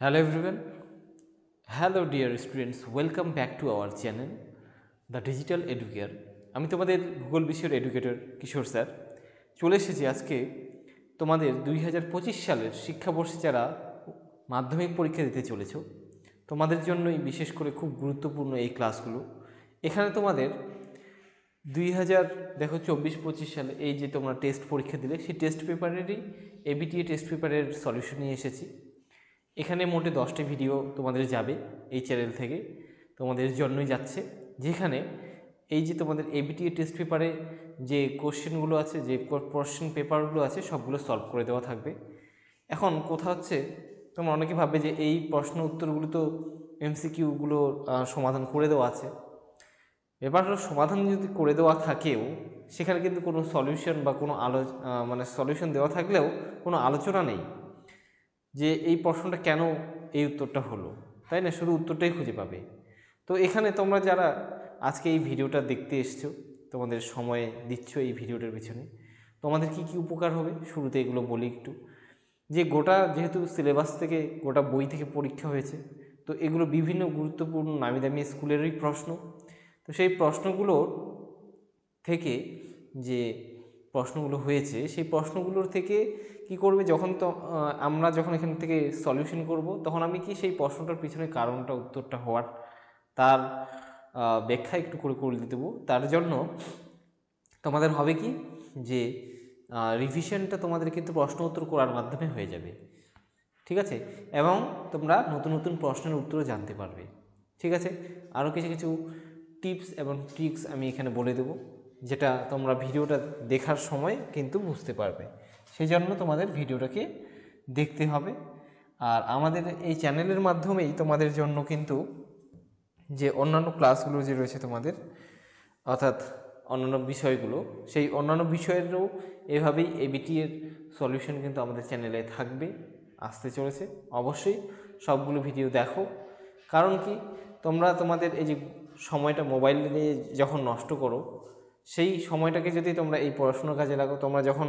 Hello everyone. Hello dear students. Welcome back to our channel, The Digital Educator. আমি তোমাদের ভূগোল বিষয়ের educator কিশোর sir চলে এসেছি আজকে তোমাদের 2025 সালের শিক্ষাবর্ষে যারা মাধ্যমিক পরীক্ষা দিতে চলেছো তোমাদের জন্যই বিশেষ করে খুব গুরুত্বপূর্ণ এই ক্লাসগুলো। এখানে তোমাদের 24-25 সালে এই যে তোমরা টেস্ট পরীক্ষা দিলে সেই টেস্ট পেপারেরই এবিটিএ টেস্ট পেপারের সলিউশন নিয়ে এসেছি। এখানে মোটে 10টি ভিডিও তোমাদের যাবে এই চ্যানেল থেকে, তোমাদের জন্যই যাচ্ছে, যেখানে এই যে তোমাদের এবিটিএ টেস্ট পেপারে যে কোশ্চেনগুলো আছে, যে কোশ্চেন পেপারগুলো আছে, সবগুলো সলভ করে দেওয়া থাকবে। এখন কথা হচ্ছে, তোমরা অনেকে ভাববে যে এই প্রশ্ন উত্তরগুলো তো এমসিকিউগুলো সমাধান করে দেওয়া আছে। ব্যাপারটা সমাধান যদি করে দেওয়া থাকেও সেখানে কিন্তু কোনো সলিউশন বা কোনো মানে সলিউশন দেওয়া থাকলেও কোনো আলোচনা নেই যে এই প্রশ্নটা কেন এই উত্তরটা হলো, তাই না? শুধু উত্তরটাই খুঁজে পাবে। তো এখানে তোমরা যারা আজকে এই ভিডিওটা দেখতে এসছো, তোমাদের সময় দিচ্ছ এই ভিডিওটার পিছনে, তোমাদের কি কি উপকার হবে শুরুতে এগুলো বলি একটু। যে গোটা যেহেতু সিলেবাস থেকে, গোটা বই থেকে পরীক্ষা হয়েছে, তো এগুলো বিভিন্ন গুরুত্বপূর্ণ নামি দামি স্কুলেরই প্রশ্ন। তো সেই প্রশ্নগুলোর থেকে যে প্রশ্নগুলো হয়েছে, সেই প্রশ্নগুলোর থেকে কি করবে, যখন তো আমরা যখন এখান থেকে সলিউশন করব, তখন আমি কি সেই প্রশ্নটার পিছনে কারণটা, উত্তরটা হওয়ার তার ব্যাখ্যা একটু করে করে দেবো। তার জন্য তোমাদের হবে কি, যে রিভিশনটা তোমাদের কিন্তু প্রশ্ন উত্তর করার মাধ্যমে হয়ে যাবে, ঠিক আছে? এবং তোমরা নতুন নতুন প্রশ্নের উত্তরও জানতে পারবে, ঠিক আছে? আরও কিছু কিছু টিপস এবং ট্রিক্স আমি এখানে বলে দেবো, যেটা তোমরা ভিডিওটা দেখার সময় কিন্তু বুঝতে পারবে। সেই জন্য তোমাদের ভিডিওটাকে দেখতে হবে। আর আমাদের এই চ্যানেলের মাধ্যমেই তোমাদের জন্য কিন্তু যে অন্যান্য ক্লাসগুলো যে রয়েছে তোমাদের, অর্থাৎ অন্যান্য বিষয়গুলো, সেই অন্যান্য বিষয়েরও এভাবেই এবিটি এর সলিউশন কিন্তু আমাদের চ্যানেলে থাকবে, আসতে চলেছে। অবশ্যই সবগুলো ভিডিও দেখো। কারণ কি, তোমরা তোমাদের এই যে সময়টা মোবাইল নিয়ে যখন নষ্ট করো, সেই সময়টাকে যদি তোমরা এই পড়াশোনার কাজে লাগো, তোমরা যখন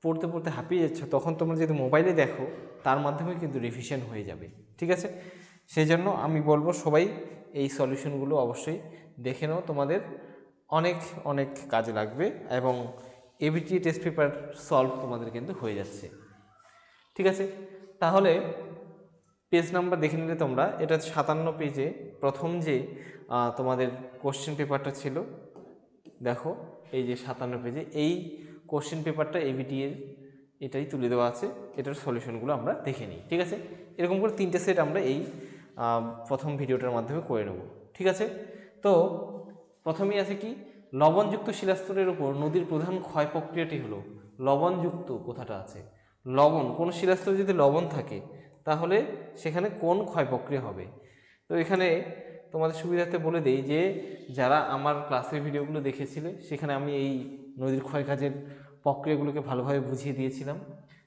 পড়তে পড়তে হাঁপিয়ে যাচ্ছ, তখন তোমরা যদি মোবাইলে দেখো, তার মাধ্যমে কিন্তু রিভিশন হয়ে যাবে, ঠিক আছে? সেই জন্য আমি বলবো সবাই এই সলিউশনগুলো অবশ্যই দেখে নাও, তোমাদের অনেক অনেক কাজে লাগবে এবং এবিটি টেস্ট পেপার সলভ তোমাদের কিন্তু হয়ে যাচ্ছে, ঠিক আছে? তাহলে পেজ নাম্বার দেখে নিলে তোমরা, এটা 57 পেজে প্রথম যে তোমাদের কোশ্চেন পেপারটা ছিল, দেখো এই যে 57 পেজে এই কোশ্চেন পেপারটা এবিটি এর এটাই তুলে দেওয়া আছে। এটার সলিউশনগুলো আমরা দেখে নিই, ঠিক আছে? এরকম করে 3টে সেট আমরা এই প্রথম ভিডিওটার মাধ্যমে করে নেব, ঠিক আছে? তো প্রথমেই আছে কি, লবণযুক্ত শিলাস্তরের উপর নদীর প্রধান ক্ষয় প্রক্রিয়াটি হলো। লবণযুক্ত কথাটা আছে, লবণ, কোনো শিলাস্তরে যদি লবণ থাকে তাহলে সেখানে কোন ক্ষয় প্রক্রিয়া হবে। তো এখানে তোমাদের সুবিধার্থে বলে দেই যে যারা আমার ক্লাসের ভিডিওগুলো দেখেছিলে, সেখানে আমি এই নদীর ক্ষয়কাজের প্রক্রিয়াগুলোকে ভালোভাবে বুঝিয়ে দিয়েছিলাম।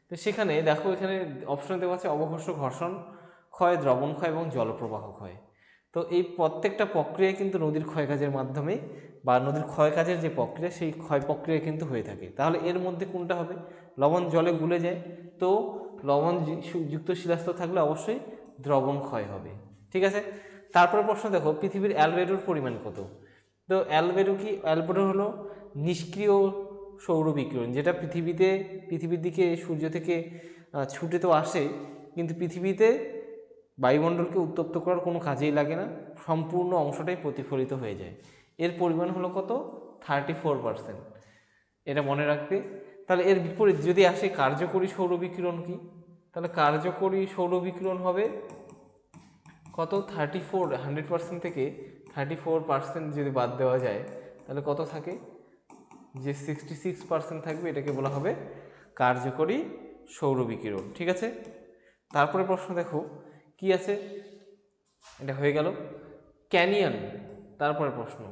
তো সেখানে দেখো, এখানে অপশনে দেওয়া আছে অবঘর্ষ, ঘর্ষণ ক্ষয়, দ্রবণ ক্ষয় এবং জলপ্রবাহ ক্ষয়। তো এই প্রত্যেকটা প্রক্রিয়া কিন্তু নদীর ক্ষয়কাজের মাধ্যমে, বা নদীর ক্ষয়কাজের যে প্রক্রিয়া, সেই ক্ষয় প্রক্রিয়া কিন্তু হয়ে থাকে। তাহলে এর মধ্যে কোনটা হবে? লবণ জলে গুলে যায়, তো লবণ যুক্ত শিলাস্তর থাকলে অবশ্যই দ্রবণ ক্ষয় হবে, ঠিক আছে? তারপরে প্রশ্ন দেখো, পৃথিবীর অ্যালবেডোর পরিমাণ কত? তো অ্যালবেডো কি? অ্যালবেডো হলো নিষ্ক্রিয় সৌর বিকিরণ, যেটা পৃথিবীর দিকে সূর্য থেকে ছুটে তো আসে, কিন্তু পৃথিবীতে বায়ুমণ্ডলকে উত্তপ্ত করার কোনো কাজেই লাগে না, সম্পূর্ণ অংশটাই প্রতিফলিত হয়ে যায়। এর পরিমাণ হলো কত? 34%। এটা মনে রাখবে। তাহলে এর বিপরীত যদি আসে কার্যকরী সৌর বিকিরণ কি, তাহলে কার্যকরী সৌর বিকিরণ হবে কত? 34। 100% থেকে 34% যদি বাদ দেওয়া যায়, তাহলে কত থাকে? যে 66% থাকবে, এটাকে বলা হবে কার্যকরী সৌর বিকিরণ, ঠিক আছে? তারপরে প্রশ্ন দেখো কি আছে, এটা হয়ে গেল ক্যানিয়ন। তারপরে প্রশ্ন,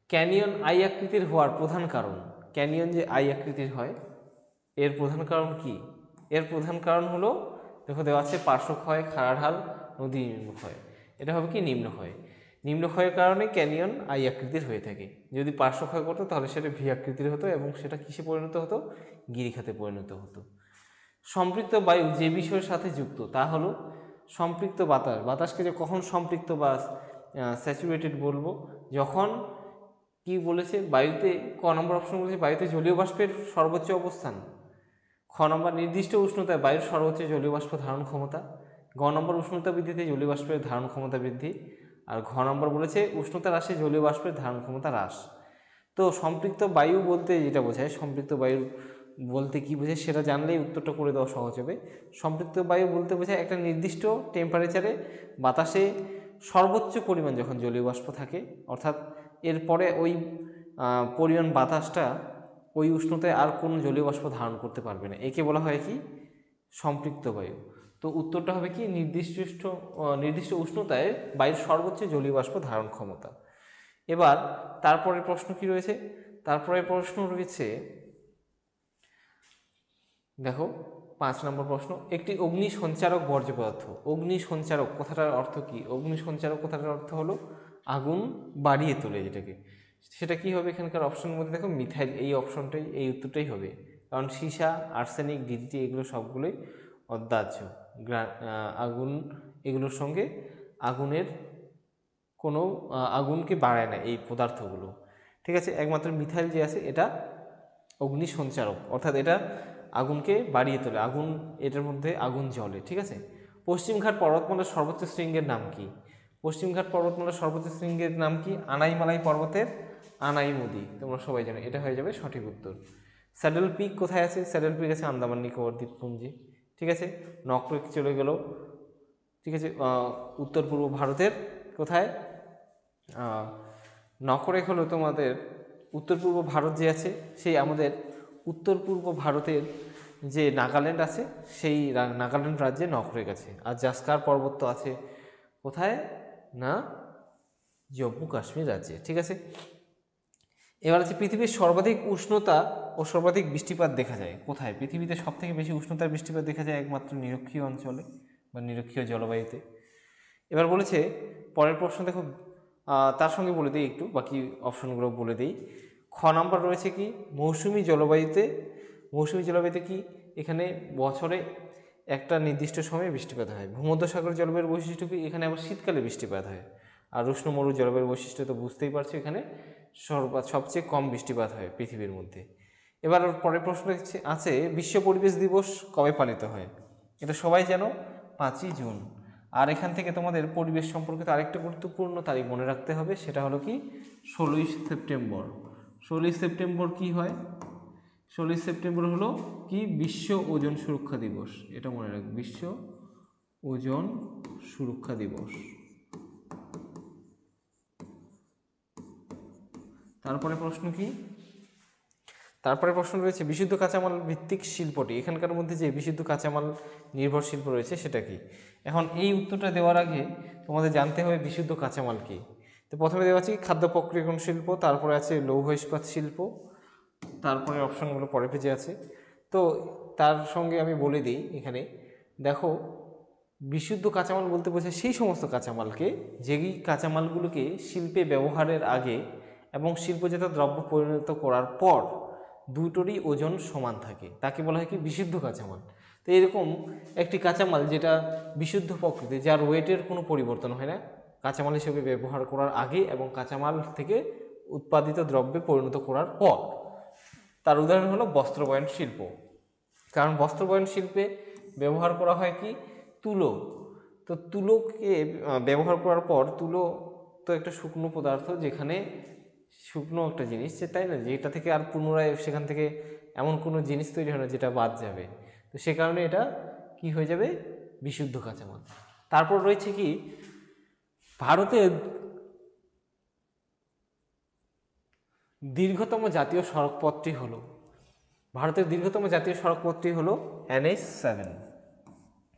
ক্যানিয়ন আই আকৃতির হওয়ার প্রধান কারণ। ক্যানিয়ন যে আই আকৃতির হয়, এর প্রধান কারণ কি? এর প্রধান কারণ হলো, দেখো দেওয়া আছে পার্শ্বক্ষয়, খাড়াঢাল, নদী নিম্নক্ষয়। এটা হবে কি? নিম্নক্ষয়। নিম্নক্ষয়ের কারণে ক্যানিয়ন আই আকৃতির হয়ে থাকে। যদি পার্শ্বক্ষয় করতো তাহলে সেটা ভি আকৃতির হতো এবং সেটা কিসে পরিণত হতো? গিরিখাতে পরিণত হতো। সম্পৃক্ত বায়ু যে বিষয়ের সাথে যুক্ত তা হলো, সম্পৃক্ত বাতাস, বাতাসকে যে কখন সম্পৃক্ত বা স্যাচুরেটেড বলবো, যখন কি বলেছে বায়ুতে, ক নম্বর অপশন বলেছে বায়ুতে জলীয় বাষ্পের সর্বোচ্চ অবস্থান, খ নম্বর নির্দিষ্ট উষ্ণতায় বায়ুর সর্বোচ্চ জলীয় বাষ্প ধারণ ক্ষমতা, গ নম্বর উষ্ণতা বৃদ্ধিতে জলীয় বাষ্পের ধারণ ক্ষমতা বৃদ্ধি, আর ঘ নম্বর বলেছে উষ্ণতা হ্রাসে জলীয় বাষ্পের ধারণ ক্ষমতা হ্রাস। তো সম্পৃক্ত বায়ু বলতে যেটা বোঝায়, সম্পৃক্ত বায়ু বলতে কি বোঝায় সেটা জানলেই উত্তরটা করে দেওয়া সহজ হবে। সম্পৃক্ত বায়ু বলতে বোঝায় একটা নির্দিষ্ট টেম্পারেচারে বাতাসে সর্বোচ্চ পরিমাণ যখন জলীয় বাষ্প থাকে, অর্থাৎ এরপরে ওই পরিমাণ বাতাসটা ওই উষ্ণতায় আর কোনো জলীয় বাষ্প ধারণ করতে পারবে না, একে বলা হয় কি সম্পৃক্ত বায়ু। তো উত্তরটা হবে কি নির্দিষ্ট উষ্ণতায় বায়ুর সর্বোচ্চ জলীয় বাষ্প ধারণ ক্ষমতা। এবার তারপরের প্রশ্ন কি রয়েছে, তারপরের প্রশ্ন রয়েছে দেখো 5 নম্বর প্রশ্ন, একটি অগ্নি সঞ্চারক বর্জ্য পদার্থ। অগ্নি সঞ্চারক কথাটার অর্থ কি? অগ্নি সঞ্চারক কথাটার অর্থ হলো আগুন বাড়িয়ে তোলে যেটাকে, সেটা কি হবে? এখানকার অপশনের মধ্যে দেখো মিথাইল, এই অপশনটাই, এই উত্তরটাই হবে, কারণ সীসা, আর্সেনিক, ডিডিটি এগুলো সবগুলোই অদাহ্য, আগুন এগুলোর সঙ্গে আগুনের কোনো আগুনকে বাড়ায় না এই পদার্থগুলো, ঠিক আছে। একমাত্র মিথাইল যে আছে এটা অগ্নি সঞ্চারক, অর্থাৎ এটা আগুনকে বাড়িয়ে তোলে, আগুন এটার মধ্যে আগুন জ্বলে, ঠিক আছে। পশ্চিমঘাট পর্বতমালার সর্বোচ্চ শৃঙ্গের নাম কি? পশ্চিমঘাট পর্বতমালার সর্বোচ্চ শৃঙ্গের নাম কি? আনাইমালাই পর্বতের আনাইমুদি, তোমরা সবাই জানো, এটা হয়ে যাবে সঠিক উত্তর। স্যাডেল পিক কোথায় আছে? স্যাডেল পিক আছে আন্দামান নিকোবর দ্বীপপুঞ্জে, ঠিক আছে। নকরেক চলে গেল, ঠিক আছে, উত্তর পূর্ব ভারতের কোথায়? নকরেক হলো তোমাদের উত্তর পূর্ব ভারত যে আছে, সেই আমাদের উত্তর পূর্ব ভারতের যে নাগাল্যান্ড আছে, সেই নাগাল্যান্ড রাজ্যে নকরেক আছে। আর জাস্কার পর্বত তো আছে কোথায় না? জম্মু কাশ্মীর রাজ্যে, ঠিক আছে। এবার আছে পৃথিবীর সর্বাধিক উষ্ণতা ও সর্বাধিক বৃষ্টিপাত দেখা যায় কোথায়? পৃথিবীতে সবথেকে বেশি উষ্ণতার বৃষ্টিপাত দেখা যায় একমাত্র নিরক্ষীয় অঞ্চলে বা নিরক্ষীয় জলবায়ুতে। এবার বলেছে পরের প্রশ্ন দেখো, তার সঙ্গে বলে দিই একটু, বাকি অপশনগুলো বলে দিই। খ নাম্বার রয়েছে কি মৌসুমি জলবায়ুতে, মৌসুমি জলবায়ুতে কি এখানে বছরে একটা নির্দিষ্ট সময়ে বৃষ্টিপাত হয়। ভূমধ্যসাগর জলবায়ুর বৈশিষ্ট্য কি? এখানে আবার শীতকালে বৃষ্টিপাত হয়। আর উষ্ণ মরু জলবায়ুর বৈশিষ্ট্য তো বুঝতেই পারছো, এখানে সবচেয়ে কম বৃষ্টিপাত হয় পৃথিবীর মধ্যে। এবার পরের প্রশ্ন আছে বিশ্ব পরিবেশ দিবস কবে পালিত হয়? এটা সবাই জানো, 5ই জুন। আর এখান থেকে তোমাদের পরিবেশ সম্পর্কিত আরেকটা গুরুত্বপূর্ণ তারিখ মনে রাখতে হবে, সেটা হলো কি 16ই সেপ্টেম্বর। 16ই সেপ্টেম্বর কি হয়? 16ই সেপ্টেম্বর হলো কি বিশ্ব ওজন সুরক্ষা দিবস, এটা মনে রাখবে, বিশ্ব ওজন সুরক্ষা দিবস। তারপরে প্রশ্ন কি? তারপরে প্রশ্ন রয়েছে বিশুদ্ধ কাঁচামাল ভিত্তিক শিল্পটি, এখানকার মধ্যে যে বিশুদ্ধ কাঁচামাল নির্ভর শিল্প রয়েছে সেটা কি? এখন এই উত্তরটা দেওয়ার আগে তোমাদের জানতে হবে বিশুদ্ধ কাঁচামাল কি। তো প্রথমে দেওয়া আছে খাদ্য প্রক্রিয়াকরণ শিল্প, তারপরে আছে লৌহ ইস্পাত শিল্প, তারপরে অপশনগুলো পরে পেজে আছে। তো তার সঙ্গে আমি বলে দিই এখানে, দেখো বিশুদ্ধ কাঁচামাল বলতে বোঝায় সেই সমস্ত কাঁচামালকে, যেই কাঁচামালগুলোকে শিল্পে ব্যবহারের আগে এবং শিল্পজাত দ্রব্য পরিণত করার পর দুটোরই ওজন সমান থাকে, তাকে বলা হয় কি বিশুদ্ধ কাঁচামাল। তো এরকম একটি কাঁচামাল যেটা বিশুদ্ধ প্রকৃতি, যার ওয়েটের কোনো পরিবর্তন হয় না কাঁচামাল হিসেবে ব্যবহার করার আগে এবং কাঁচামাল থেকে উৎপাদিত দ্রব্যে পরিণত করার পর, তার উদাহরণ হলো বস্ত্রবয়ন শিল্প। কারণ বস্ত্রবয়ন শিল্পে ব্যবহার করা হয় কি তুলো। তো তুলোকে ব্যবহার করার পর, তুলো তো একটা শুকনো পদার্থ, যেখানে শুকনো একটা জিনিস, তাই না, যেটা থেকে আর পুনরায় সেখান থেকে এমন কোনো জিনিস তৈরি হয় না যেটা বাদ যাবে। তো সে কারণে এটা কি হয়ে যাবে বিশুদ্ধ কাঁচামাল। তারপর রয়েছে কি ভারতের দীর্ঘতম জাতীয় সড়কপথটি হলো, ভারতের দীর্ঘতম জাতীয় সড়কপথটি হলো NH7,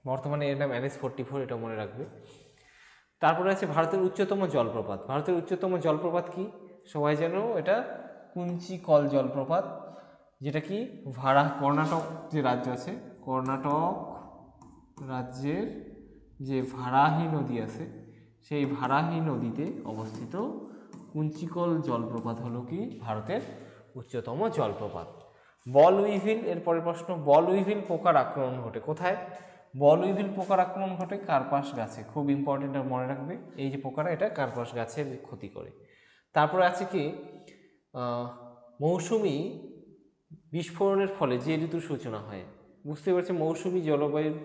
বর্তমানে এর নাম NH44, এটা মনে রাখবে। তারপরে আছে ভারতের উচ্চতম জলপ্রপাত। ভারতের উচ্চতম জলপ্রপাত কি সবাই জানো, এটা কুঞ্চিকল জলপ্রপাত, যেটা কি কর্ণাটক যে রাজ্য আছে, কর্ণাটক রাজ্যের যে ভারাহি নদী আছে, সেই ভারাহি নদীতে অবস্থিত কুঞ্চিকল জলপ্রপাত হলো কি ভারতের উচ্চতম জলপ্রপাত। বল উইভিল, এরপরের প্রশ্ন, বল উইভিল পোকার আক্রমণ ঘটে কোথায়? বল উইভিল পোকার আক্রমণ ঘটে কার্পাস গাছে, খুব ইম্পর্টেন্ট, মনে রাখবে এই যে পোকারা এটা কার্পাস গাছের ক্ষতি করে। তারপরে আছে কি মৌসুমি বিস্ফোরণের ফলে যে ঋতুর সূচনা হয়, বুঝতে পারছি মৌসুমি জলবায়ুর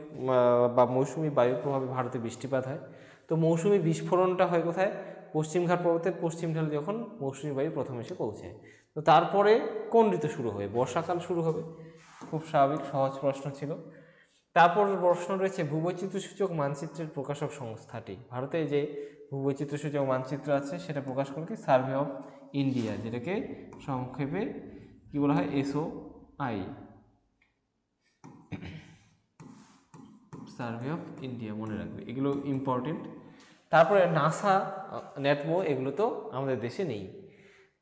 বা মৌসুমি বায়ুর প্রভাবে ভারতে বৃষ্টিপাত হয়। তো মৌসুমি বিস্ফোরণটা হয় কোথায়? পশ্চিমঘাট পর্বতের পশ্চিম ঢালে যখন মৌসুমি বায়ু প্রথম এসে পৌঁছায়। তো তারপরে কোন ঋতু শুরু হবে? বর্ষাকাল শুরু হবে, খুব স্বাভাবিক, সহজ প্রশ্ন ছিল। তারপর প্রশ্ন রয়েছে ভূবৈচিত্র্যসূচক মানচিত্রের প্রকাশক সংস্থাটি, ভারতে যে ভূবৈচিত্র্যসূচক মানচিত্র আছে সেটা প্রকাশ করে কি? সার্ভে অফ ইন্ডিয়া, যেটাকে সংক্ষেপে কি বলা হয়? SOI, সার্ভে অফ ইন্ডিয়া, মনে রাখবে, এগুলো ইম্পর্টেন্ট। তারপরে নাসা, ন্যাটমো, এগুলো তো আমাদের দেশে নেই।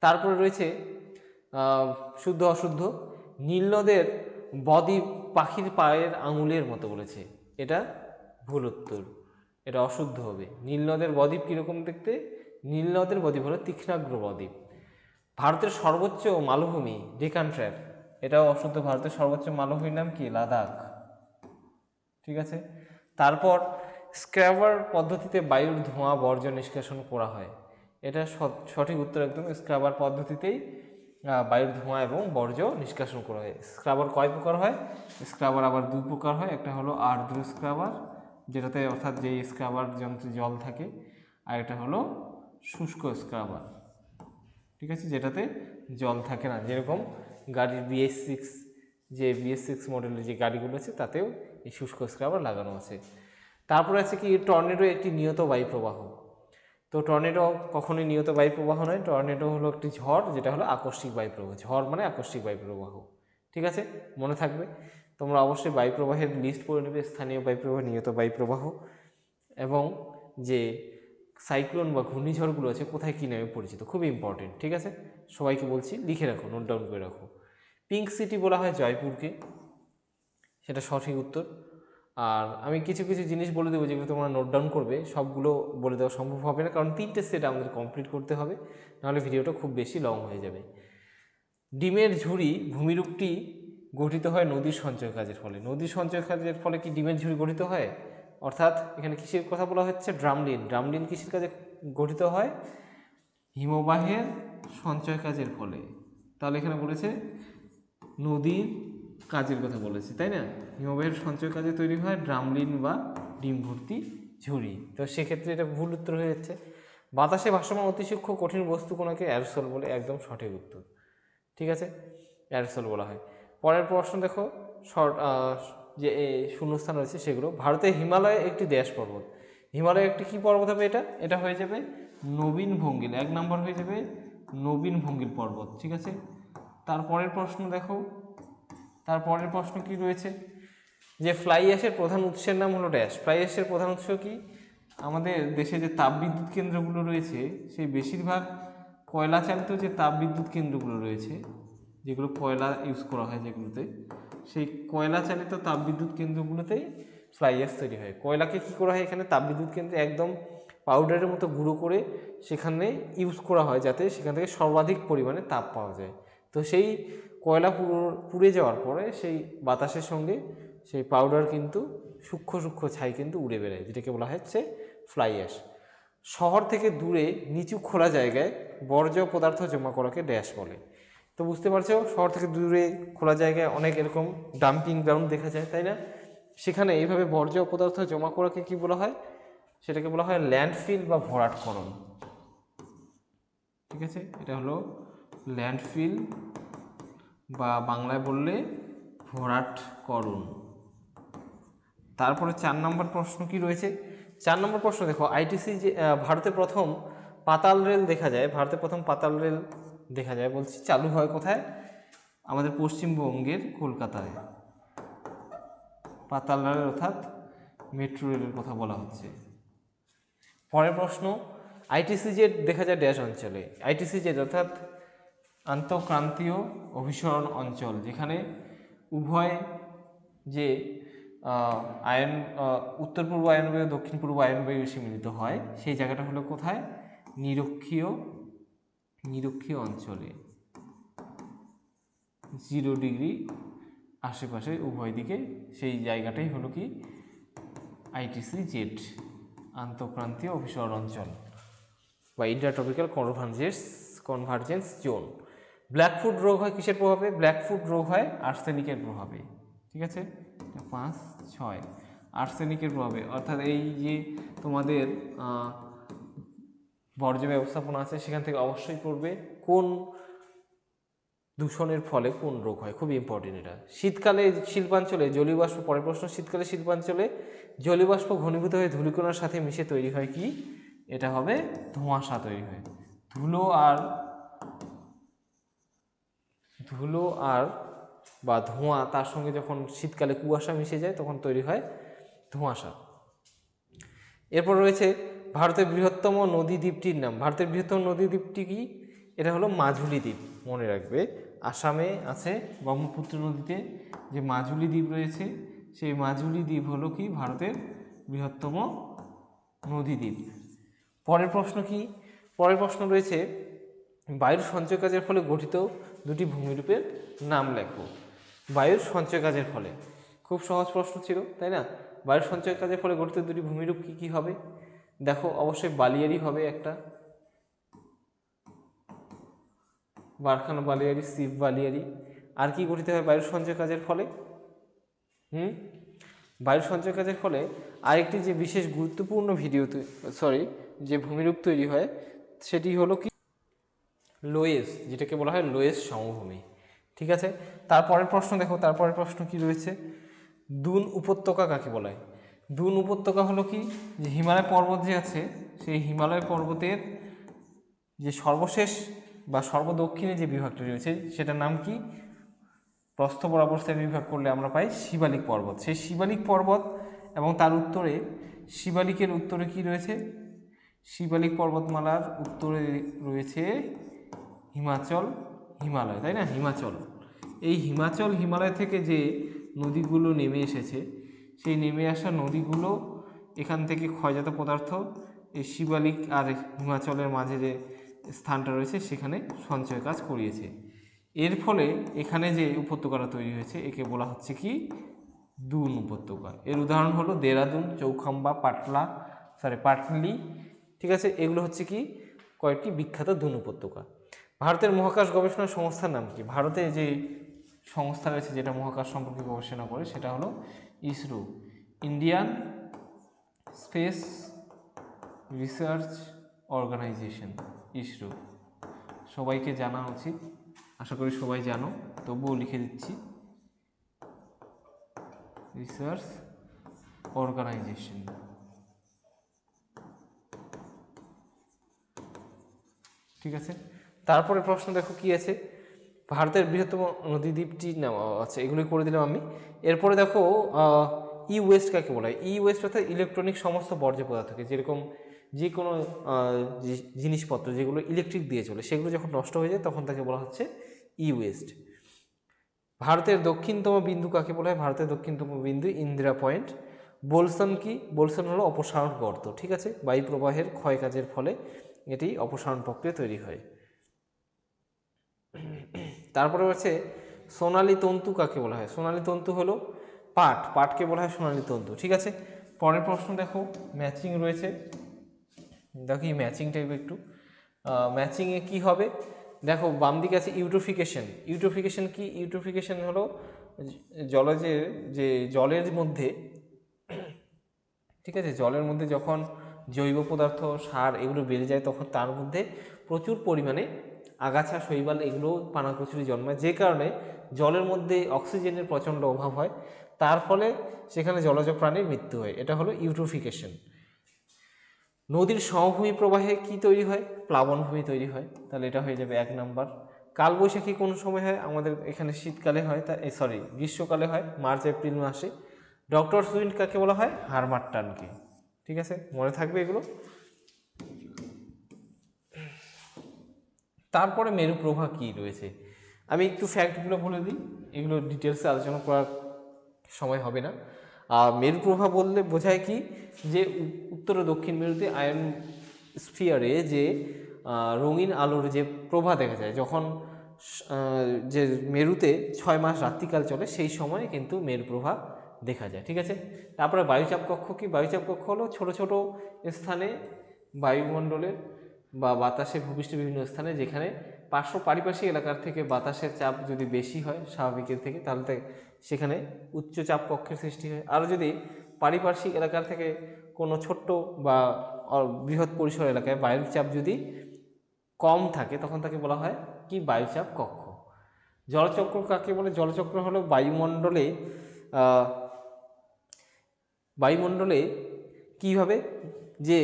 তারপরে রয়েছে শুদ্ধ অশুদ্ধ। নীল নদের বদ্বীপ পাখির পায়ের আঙুলের মতো বলেছে, এটা ভুল উত্তর, এটা অশুদ্ধ হবে। নীল নদের বদ্বীপ কীরকম দেখতে? নীল নদের বদ্বীপ হলো তীক্ষ্ণাগ্র বদ্বীপ। ভারতের সর্বোচ্চ মালভূমি ডেকান ট্র্যাপ, এটাও অশুদ্ধ। ভারতের সর্বোচ্চ মালভূমির নাম কি? লাদাখ, ঠিক আছে। তারপর স্ক্র্যাবার পদ্ধতিতে বায়ুর ধোঁয়া বর্জ্য নিষ্কাশন করা হয়, এটা সঠিক উত্তর একদম। স্ক্রাবার পদ্ধতিতেই বায়ুর ধোঁয়া এবং বর্জ্য নিষ্কাশন করা হয়। স্ক্রাবার কয় প্রকার হয়? স্ক্রাবার আবার দুই প্রকার হয়, একটা হলো আর্দ্র স্ক্রাবার, যেটাতে অর্থাৎ যেই স্ক্রাবার যন্ত্রে জল থাকে, আর এটা হলো শুষ্ক স্ক্রাবার, ঠিক আছে, যেটাতে জল থাকে না, যেরকম গাড়ির BS6, যে BS6 মডেলের যে গাড়িগুলো আছে তাতেও এই শুষ্ক স্ক্রাবার লাগানো আছে। তারপরে আছে কি? টর্নেডো একটি নিয়ত বায়ু প্রবাহ। তো টর্নেডো কখনোই নিয়ত বায়ু প্রবাহ নয়, টর্নেডো হলো একটি ঝড়, যেটা হলো আকস্মিক বায়ু প্রবাহ। ঝড় মানে আকস্মিক বায়ু প্রবাহ, ঠিক আছে, মনে থাকবে। তোমরা অবশ্যই বায়ু প্রবাহের লিস্ট পড়ে নেবে, স্থানীয় বায়ু প্রবাহ, নিয়ত বায়ু প্রবাহ, এবং যে সাইক্লোন বা ঘূর্ণিঝড়গুলো আছে কোথায় কী নামে পরিচিত, খুব ইম্পর্টেন্ট, ঠিক আছে। সবাইকে বলছি লিখে রাখো, নোট ডাউন করে রাখো। পিঙ্ক সিটি বলা হয় জয়পুরকে, সেটা সঠিক উত্তর। আর আমি কিছু কিছু জিনিস বলে দেবো যেগুলো তোমরা নোট ডাউন করবে, সবগুলো বলে দেওয়া সম্ভব হবে না, কারণ 3টে সেট আমাদের কমপ্লিট করতে হবে, নাহলে ভিডিওটা খুব বেশি লং হয়ে যাবে। ডিমের ঝুড়ি ভূমিরূপটি গঠিত হয় নদীর সঞ্চয় কাজের ফলে। নদীর সঞ্চয় কাজের ফলে কি ডিমের ঝুড়ি গঠিত হয়? অর্থাৎ এখানে কিসের কথা বলা হচ্ছে? ড্রামলিন। ড্রামলিন কিসের কাজে গঠিত হয়? হিমবাহের সঞ্চয় কাজের ফলে। তাহলে এখানে বলেছে নদীর কাজের কথা বলেছে, তাই না? হিমবাহের সঞ্চয় কাজে তৈরি হয় ড্রামলিন বা ডিম ভর্তি ঝুড়ি। তো সেক্ষেত্রে এটা ভুল উত্তর হয়ে যাচ্ছে। বাতাসে ভাসমান অতি সূক্ষ্ম কঠিন বস্তু কোনাকে অ্যারোসল বলে, একদম সঠিক উত্তর, ঠিক আছে, অ্যারোসল বলা হয়। পরের প্রশ্ন দেখো, শর্ট যে শূন্যস্থান রয়েছে সেগুলো। ভারতের হিমালয় একটি দেশ পর্বত। হিমালয় একটি কী পর্বত হবে? এটা হয়ে যাবে নবীন ভঙ্গিল, 1 নম্বর হয়ে যাবে নবীন ভঙ্গিল পর্বত, ঠিক আছে। তারপরের প্রশ্ন দেখো, তারপরের প্রশ্ন কি রয়েছে? যে ফ্লাই অ্যাশের প্রধান উৎসের নাম হলো ড্যাশ। ফ্লাই অ্যাশের প্রধান উৎস কি? আমাদের দেশে যে তাপবিদ্যুৎ কেন্দ্রগুলো রয়েছে সেই বেশিরভাগ কয়লা চালিত যে তাপবিদ্যুৎ কেন্দ্রগুলো রয়েছে, যেগুলো কয়লা ইউজ করা হয় যেগুলোতে, সেই কয়লা চালিত তাপবিদ্যুৎ কেন্দ্রগুলোতেই ফ্লাই অ্যাশ তৈরি হয়। কয়লাকে কী করা হয় এখানে তাপবিদ্যুৎ কেন্দ্রে? একদম পাউডারের মতো গুঁড়ো করে সেখানে ইউজ করা হয়, যাতে সেখান থেকে সর্বাধিক পরিমাণে তাপ পাওয়া যায়। তো সেই কয়লা পুড়ে যাওয়ার পরে সেই বাতাসের সঙ্গে সেই পাউডার কিন্তু সূক্ষ্ম সূক্ষ্ম ছাই কিন্তু উড়ে বেড়ায়, যেটাকে বলা হচ্ছে ফ্লাই অ্যাশ। শহর থেকে দূরে নিচু খোলা জায়গায় বর্জ্য পদার্থ জমা করাকে ড্যাশ বলে। তো বুঝতে পারছো, শহর থেকে দূরে খোলা জায়গায় অনেক এরকম ডাম্পিং গ্রাউন্ড দেখা যায়, তাই না? সেখানে এইভাবে বর্জ্য পদার্থ জমা করাকে কি বলা হয়? সেটাকে বলা হয় ল্যান্ডফিল বা ভরাটকরণ, ঠিক আছে। এটা হলো ল্যান্ডফিল বা বাংলায় বললে ভরাটকরণ। তারপরে 4 নম্বর প্রশ্ন কি রয়েছে? 4 নম্বর প্রশ্ন দেখো, আইটিসি যে ভারতে প্রথম পাতাল রেল দেখা যায়, ভারতে প্রথম পাতাল রেল দেখা যায় বলছি চালু হয় কোথায়? আমাদের পশ্চিমবঙ্গের কলকাতায় পাতাল রেল, অর্থাৎ মেট্রো রেলের কথা বলা হচ্ছে। পরের প্রশ্ন, আইটিসিজেড দেখা যায় ড্যাশ অঞ্চলে। আইটিসিজেড অর্থাৎ আন্তঃক্রান্তীয় অভিসরণ অঞ্চল, যেখানে উভয় যে উত্তর পূর্ব আয়নবায়ু দক্ষিণ পূর্ব আয়নবায়ু এসে মিলিত হয়, সেই জায়গাটা হলো কোথায়? নিরক্ষীয় অঞ্চলে, 0 ডিগ্রি আশেপাশে উভয় দিকে, সেই জায়গাটাই হলো কি আইটিসি জেড, আন্তঃক্রান্তীয় অভিসরণ অঞ্চল বা ইন্টারট্রপিক্যাল কনভার্জেন্স জোন। ব্ল্যাকফুট রোগ হয় কিসের প্রভাবে? ব্ল্যাকফুট রোগ হয় আর্সেনিকের প্রভাবে। ঠিক আছে, 5, 6 আর্সেনিকের প্রভাবে, অর্থাৎ এই যে তোমাদের বর্জ্য ব্যবস্থাপনা আছে সেখান থেকে অবশ্যই পড়বে কোন দূষণের ফলে কোন রোগ হয়, খুব ইম্পর্টেন্ট এটা। শীতকালে শিল্পাঞ্চলে জলীয় বাষ্প, পরের প্রশ্ন, শীতকালে শিল্পাঞ্চলে জলীয় বাষ্প ঘনীভূত হয়ে ধূলিকণার সাথে মিশে তৈরি হয় কি? এটা হবে ধোঁয়াশা তৈরি হয়। ধুলো আর বা ধোঁয়া তার সঙ্গে যখন শীতকালে কুয়াশা মিশে যায় তখন তৈরি হয় ধোঁয়াশা। এরপর রয়েছে ভারতের বৃহত্তম নদী দ্বীপটির নাম। ভারতের বৃহত্তম নদী দ্বীপটি কি? এটা হলো মাজুলি দ্বীপ, মনে রাখবে। আসামে আছে ব্রহ্মপুত্র নদীতে যে মাজুলি দ্বীপ রয়েছে, সেই মাজুলি দ্বীপ হলো কি ভারতের বৃহত্তম নদী দ্বীপ। পরের প্রশ্ন কি? পরের প্রশ্ন রয়েছে বায়ুর সঞ্চয় কাজের ফলে গঠিত দুটি ভূমিরূপের নাম লেখো। বায়ুর সঞ্চয় কাজের ফলে, খুব সহজ প্রশ্ন ছিল তাই না? বায়ুর সঞ্চয় কাজের ফলে গঠিত দুটি ভূমিরূপ কি কি হবে? দেখো, অবশ্যই বালিয়ারি হবে একটা, বারখানা বালিয়ারি, শিব বালিয়ারি। আর কি গঠিত হয় বায়ুর সঞ্চয় কাজের ফলে? বায়ুর সঞ্চয় কাজের ফলে আরেকটি যে বিশেষ গুরুত্বপূর্ণ যে ভূমিরূপ তৈরি হয় সেটি হলো কি লোয়েস, যেটাকে বলা হয় লোয়েস সমভূমি। ঠিক আছে, তারপরের প্রশ্ন দেখো, তারপরের প্রশ্ন কি রয়েছে? দুন উপত্যকা কাকে বলা হয়? দুন উপত্যকা হলো কি, যে হিমালয় পর্বত যে আছে সেই হিমালয় পর্বতের যে সর্বশেষ বা সর্বদক্ষিণে যে বিভাগটি রয়েছে সেটার নাম কি? প্রস্থ বরাবর শ্রেণী বিভাগ করলে আমরা পাই শিবালিক পর্বত। সেই শিবালিক পর্বত এবং তার উত্তরে, শিবালিকের উত্তরে কি রয়েছে? শিবালিক পর্বতমালার উত্তরে রয়েছে হিমালয়, তাই না? হিমাচল। এই হিমালয় থেকে যে নদীগুলো নেমে এসেছে, সেই নেমে আসা নদীগুলো এখান থেকে ক্ষয়জাত পদার্থ এই শিবালিক আর হিমাচলের মাঝে যে স্থানটা রয়েছে সেখানে সঞ্চয় কাজ করিয়েছে। এর ফলে এখানে যে উপত্যকাটা তৈরি হয়েছে একে বলা হচ্ছে কি দুন উপত্যকা। এর উদাহরণ হলো দেরাদুন, চৌখাম্বা, পাটলি। ঠিক আছে, এগুলো হচ্ছে কি কয়েকটি বিখ্যাত দুন উপত্যকা। ভারতের মহাকাশ গবেষণা সংস্থার নাম কি? ভারতে যে সংস্থা রয়েছে যেটা মহাকাশ সম্পর্কে গবেষণা করে সেটা হলো ISRO, Indian space research organisation, ISRO. সবাইকে জানা উচিত, আশা করি সবাই জানো, তবুও লিখে দিচ্ছি, রিসার্চ অর্গানাইজেশন। ঠিক আছে, তারপরে প্রশ্ন দেখো কি আছে? ভারতের বৃহত্তম নদী দ্বীপটির নাম আছে, এগুলো করে দিলাম আমি। এরপরে দেখো ই ওয়েস্ট কাকে বলা হয়? ই ওয়েস্ট অর্থাৎ ইলেকট্রনিক সমস্ত বর্জ্য পদার্থকে, যেরকম যে কোনো জিনিসপত্র যেগুলো ইলেকট্রিক দিয়ে চলে সেগুলো যখন নষ্ট হয়ে যায় তখন তাকে বলা হচ্ছে ই ওয়েস্ট। ভারতের দক্ষিণতম বিন্দু কাকে বলা হয়? ভারতের দক্ষিণতম বিন্দু ইন্দিরা পয়েন্ট। বোলসন কি? বোলসন হলো অপসারণ গর্ত। ঠিক আছে, বায়ু প্রবাহের ক্ষয় কাজের ফলে এটি অপসারণ প্রক্রিয়া তৈরি হয়। তারপরে হচ্ছে সোনালী তন্তু কাকে বলা হয়? সোনালী তন্তু হলো পাটকে বলা হয় সোনালী তন্তু। ঠিক আছে, পরের প্রশ্ন দেখো, ম্যাচিং রয়েছে, দেখো এই ম্যাচিং টাইপ একটু। ম্যাচিংয়ে কি হবে? দেখো বাম দিকে আছে ইউট্রোফিকেশন কি? ইউট্রোফিকেশন হলো জলের মধ্যে, ঠিক আছে, জলের মধ্যে যখন জৈব পদার্থ, সার এগুলো বেড়ে যায় তখন তার মধ্যে প্রচুর পরিমাণে আগাছা, শৈবাল এগুলো পানাকচুরি জন্মায়, যে কারণে জলের মধ্যে অক্সিজেনের প্রচণ্ড অভাব হয়, তার ফলে সেখানে জলজ প্রাণীর মৃত্যু হয়। এটা হলো ইউট্রোফিকেশন। নদীর সমভূমি প্রবাহে কি তৈরি হয়? প্লাবনভূমি তৈরি হয়, তাহলে এটা হয়ে যাবে 1 নাম্বার। কালবৈশাখী কোন সময় হয়? আমাদের এখানে শীতকালে হয়, গ্রীষ্মকালে হয়, মার্চ এপ্রিল মাসে। ডক্টর উইন্ড কাকে বলা হয়? হারমার টানকে। ঠিক আছে, মনে থাকবে এগুলো। তারপরে মেরু প্রভা কি রয়েছে? আমি একটু ফ্যাক্টগুলো বলে দিই, এগুলো ডিটেলসে আলোচনা করার সময় হবে না। মেরু প্রভা বললে বোঝায় কি, যে উত্তর ও দক্ষিণ মেরুতে আয়ন স্ফিয়ারে যে রঙিন আলোর যে প্রভা দেখা যায় যখন যে মেরুতে 6 মাস রাত্রিকাল চলে সেই সময় কিন্তু মেরু প্রভা দেখা যায়। ঠিক আছে, তারপরে বায়ুচাপ কক্ষ কি? বায়ুচাপ কক্ষ হলো ছোট ছোট স্থানে বায়ুমণ্ডলের বা বাতাসের ভূপৃষ্ঠের বিভিন্ন স্থানে যেখানে পারিপার্শ্বিক এলাকার থেকে বাতাসের চাপ যদি বেশি হয় স্বাভাবিকের থেকে, তাহলে সেখানে উচ্চচাপ কক্ষের সৃষ্টি হয়। আর যদি পারিপার্শ্বিক এলাকার থেকে কোনো ছোট্ট বা বৃহৎ পরিসর এলাকায় বায়ুর চাপ যদি কম থাকে তখন তাকে বলা হয় কি? বায়ুচাপ কক্ষ। জলচক্র কাকে বলে? জলচক্র হলো বায়ুমণ্ডলে কীভাবে যে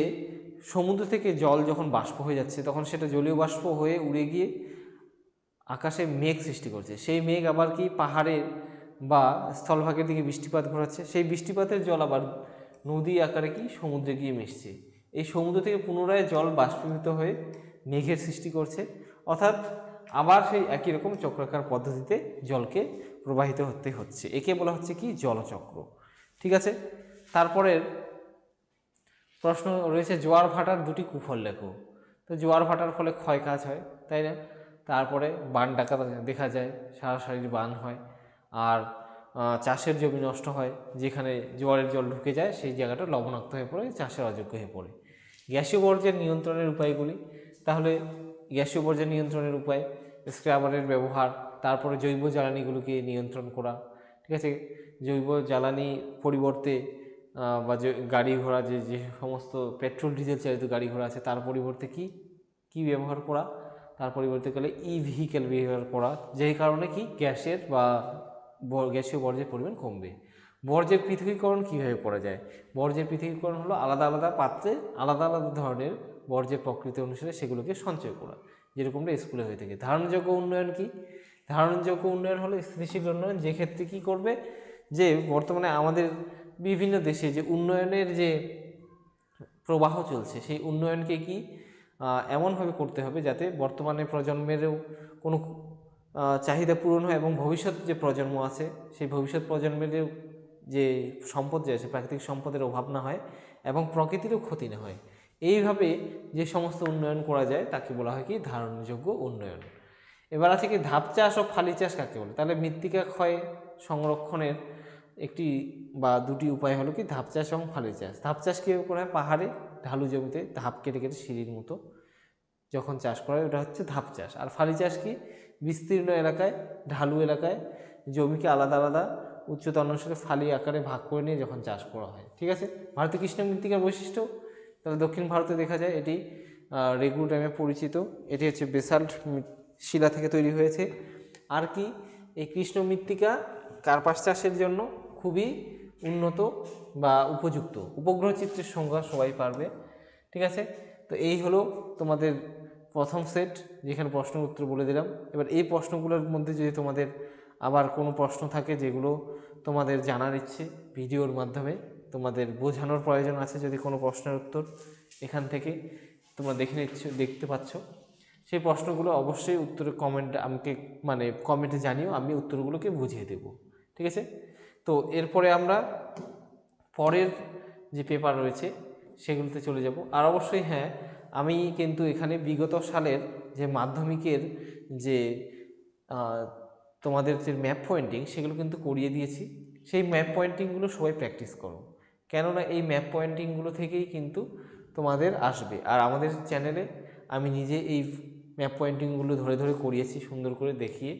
সমুদ্র থেকে জল যখন বাষ্প হয়ে যাচ্ছে তখন সেটা জলীয় বাষ্প হয়ে উড়ে গিয়ে আকাশে মেঘ সৃষ্টি করছে। সেই মেঘ আবার কি পাহাড়ের বা স্থলভাগের দিকে বৃষ্টিপাত ঘটাচ্ছে। সেই বৃষ্টিপাতের জল আবার নদী আকারে কি সমুদ্রে গিয়ে মিশছে। এই সমুদ্র থেকে পুনরায় জল বাষ্পীভূত হয়ে মেঘের সৃষ্টি করছে, অর্থাৎ আবার সেই একই রকম চক্রাকার পদ্ধতিতে জলকে প্রবাহিত হতে হচ্ছে। একে বলা হচ্ছে কি? জলচক্র। ঠিক আছে, তারপরের প্রশ্ন রয়েছে জোয়ার ভাটার দুটি কুফল লেখো। তো জোয়ার ভাটার ফলে ক্ষয় কাজ হয়, তাই না? তারপরে বান ডাকা দেখা যায়, সারাসারি বান হয়, আর চাষের জমি নষ্ট হয়। যেখানে জোয়ারের জল ঢুকে যায় সেই জায়গাটা লবণাক্ত হয়ে পড়ে, চাষের অযোগ্য হয়ে পড়ে। গ্যাসীয় বর্জ্যের নিয়ন্ত্রণের উপায়গুলি, তাহলে গ্যাসীয় বর্জ্যের নিয়ন্ত্রণের উপায় স্ক্রাবারের ব্যবহার, তারপরে জৈব জ্বালানিগুলোকে নিয়ন্ত্রণ করা। ঠিক আছে, জৈব জ্বালানি পরিবর্তে বা যে গাড়ি ঘোড়া যে সমস্ত পেট্রোল ডিজেল চালিত গাড়ি ঘোড়া আছে তার পরিবর্তে কি ব্যবহার করা? তার পরিবর্তে গেলে ভেহিকেল ব্যবহার করা, যেই কারণে কি গ্যাসের বা গ্যাসীয় বর্জ্যের পরিমাণ কমবে। বর্জ্যের পৃথকীকরণ কীভাবে করা যায়? বর্জ্যের পৃথকীকরণ হলো আলাদা আলাদা পাত্রে আলাদা আলাদা ধরনের বর্জ্যের প্রকৃতি অনুসারে সেগুলোকে সঞ্চয় করা, যেরকমটা স্কুলে হয়ে থাকে। ধারণযোগ্য উন্নয়ন কি? ধারণযোগ্য উন্নয়ন হলো স্থিতিশীল উন্নয়ন, যে ক্ষেত্রে কী করবে? যে বর্তমানে আমাদের বিভিন্ন দেশে যে উন্নয়নের যে প্রবাহ চলছে সেই উন্নয়নকে কি এমনভাবে করতে হবে যাতে বর্তমানে প্রজন্মেরও কোনো চাহিদা পূরণ হয় এবং ভবিষ্যৎ যে প্রজন্ম আছে সেই ভবিষ্যৎ প্রজন্মেরও যে সম্পদ যে আছে প্রাকৃতিক সম্পদের অভাব না হয় এবং প্রকৃতিরও ক্ষতি না হয়। এইভাবে যে সমস্ত উন্নয়ন করা যায় তাকে বলা হয় কি? ধারণযোগ্য উন্নয়ন। এবার আছে কি ধাপ চাষ ও ফালি চাষ কাকে বলে? তাহলে মৃত্তিকা ক্ষয় সংরক্ষণের একটি বা দুটি উপায় হলো কি ধাপ চাষ এবং ফালি চাষ। ধাপ চাষ কীভাবে করা হয়? পাহাড়ে ঢালু জমিতে ধাপ কেটে কেটে সিঁড়ির মতো যখন চাষ করা হয় ওটা হচ্ছে ধাপ চাষ। আর ফালি চাষ কি? বিস্তীর্ণ এলাকায় ঢালু এলাকায় জমিকে আলাদা আলাদা উচ্চতা অনুসারে ফালি আকারে ভাগ করে নিয়ে যখন চাষ করা হয়। ঠিক আছে, ভারতীয় কৃষ্ণ মৃত্তিকার বৈশিষ্ট্য, তাহলে দক্ষিণ ভারতে দেখা যায় এটি রেগু নামে পরিচিত। এটি হচ্ছে বেসাল্ট শিলা থেকে তৈরি হয়েছে। আর কি এই কৃষ্ণ মৃত্তিকা কার্পাস চাষের জন্য খুবই উন্নত বা উপযুক্ত। উপগ্রহ চিত্রের সংজ্ঞা সবাই পারবে। ঠিক আছে, তো এই হলো তোমাদের প্রথম সেট, যেখানে প্রশ্নের উত্তর বলে দিলাম। এবার এই প্রশ্নগুলোর মধ্যে যদি তোমাদের আবার কোনো প্রশ্ন থাকে যেগুলো তোমাদের জানার ইচ্ছে, ভিডিওর মাধ্যমে তোমাদের বোঝানোর প্রয়োজন আছে, যদি কোনো প্রশ্নের উত্তর এখান থেকে তোমরা দেখতে পাচ্ছ, সেই প্রশ্নগুলো অবশ্যই উত্তরে আমাকে কমেন্টে জানিও, আমি উত্তরগুলোকে বুঝিয়ে দেব। ঠিক আছে, তো এরপরে আমরা পরের যে পেপার রয়েছে সেগুলোতে চলে যাব। আর অবশ্যই হ্যাঁ, আমি কিন্তু এখানে বিগত সালের যে মাধ্যমিকের যে তোমাদের যে ম্যাপ পয়েন্টিং সেগুলো কিন্তু করিয়ে দিয়েছি। সেই ম্যাপ পয়েন্টিংগুলো সবাই প্র্যাকটিস করো, কেননা এই ম্যাপ পয়েন্টিংগুলো থেকেই কিন্তু তোমাদের আসবে। আর আমাদের চ্যানেলে আমি নিজে এই ম্যাপ পয়েন্টিংগুলো ধরে ধরে করিয়েছি সুন্দর করে দেখিয়ে,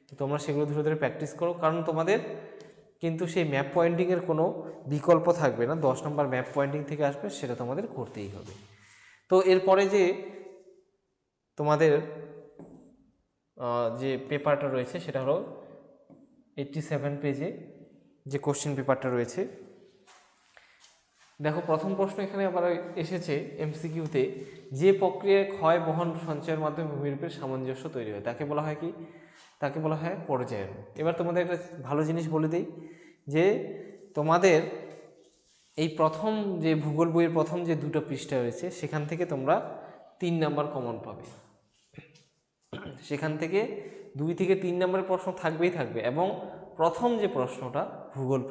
তো তোমরা সেগুলো ধরে ধরে প্র্যাকটিস করো, কারণ তোমাদের কিন্তু সেই ম্যাপ পয়েন্টিংয়ের কোনো বিকল্প থাকবে না। 10 নম্বর ম্যাপ পয়েন্টিং থেকে আসবে, সেটা তোমাদের করতেই হবে। তো এরপরে যে তোমাদের যে পেপারটা রয়েছে সেটা হলো 87 পেজে যে কোশ্চেন পেপারটা রয়েছে। দেখো প্রথম প্রশ্ন এখানে আবার এসেছে এমসিকিউতে, যে প্রক্রিয়ায় ক্ষয় বহন সঞ্চয়ের মাধ্যমে ভূমিরূপের সামঞ্জস্য তৈরি হয় তাকে বলা হয় কি? তাকে বলা হয় পর্যায়ন। এবার তোমাদের একটা ভালো জিনিস বলে দিই, যে তোমাদের এই প্রথম যে ভূগোল বইয়ের প্রথম যে দুটো পৃষ্ঠা রয়েছে সেখান থেকে তোমরা 3 নাম্বার কমন পাবে। সেখান থেকে 2 থেকে 3 নম্বরের প্রশ্ন থাকবেই থাকবে, এবং প্রথম যে প্রশ্নটা ভূগোল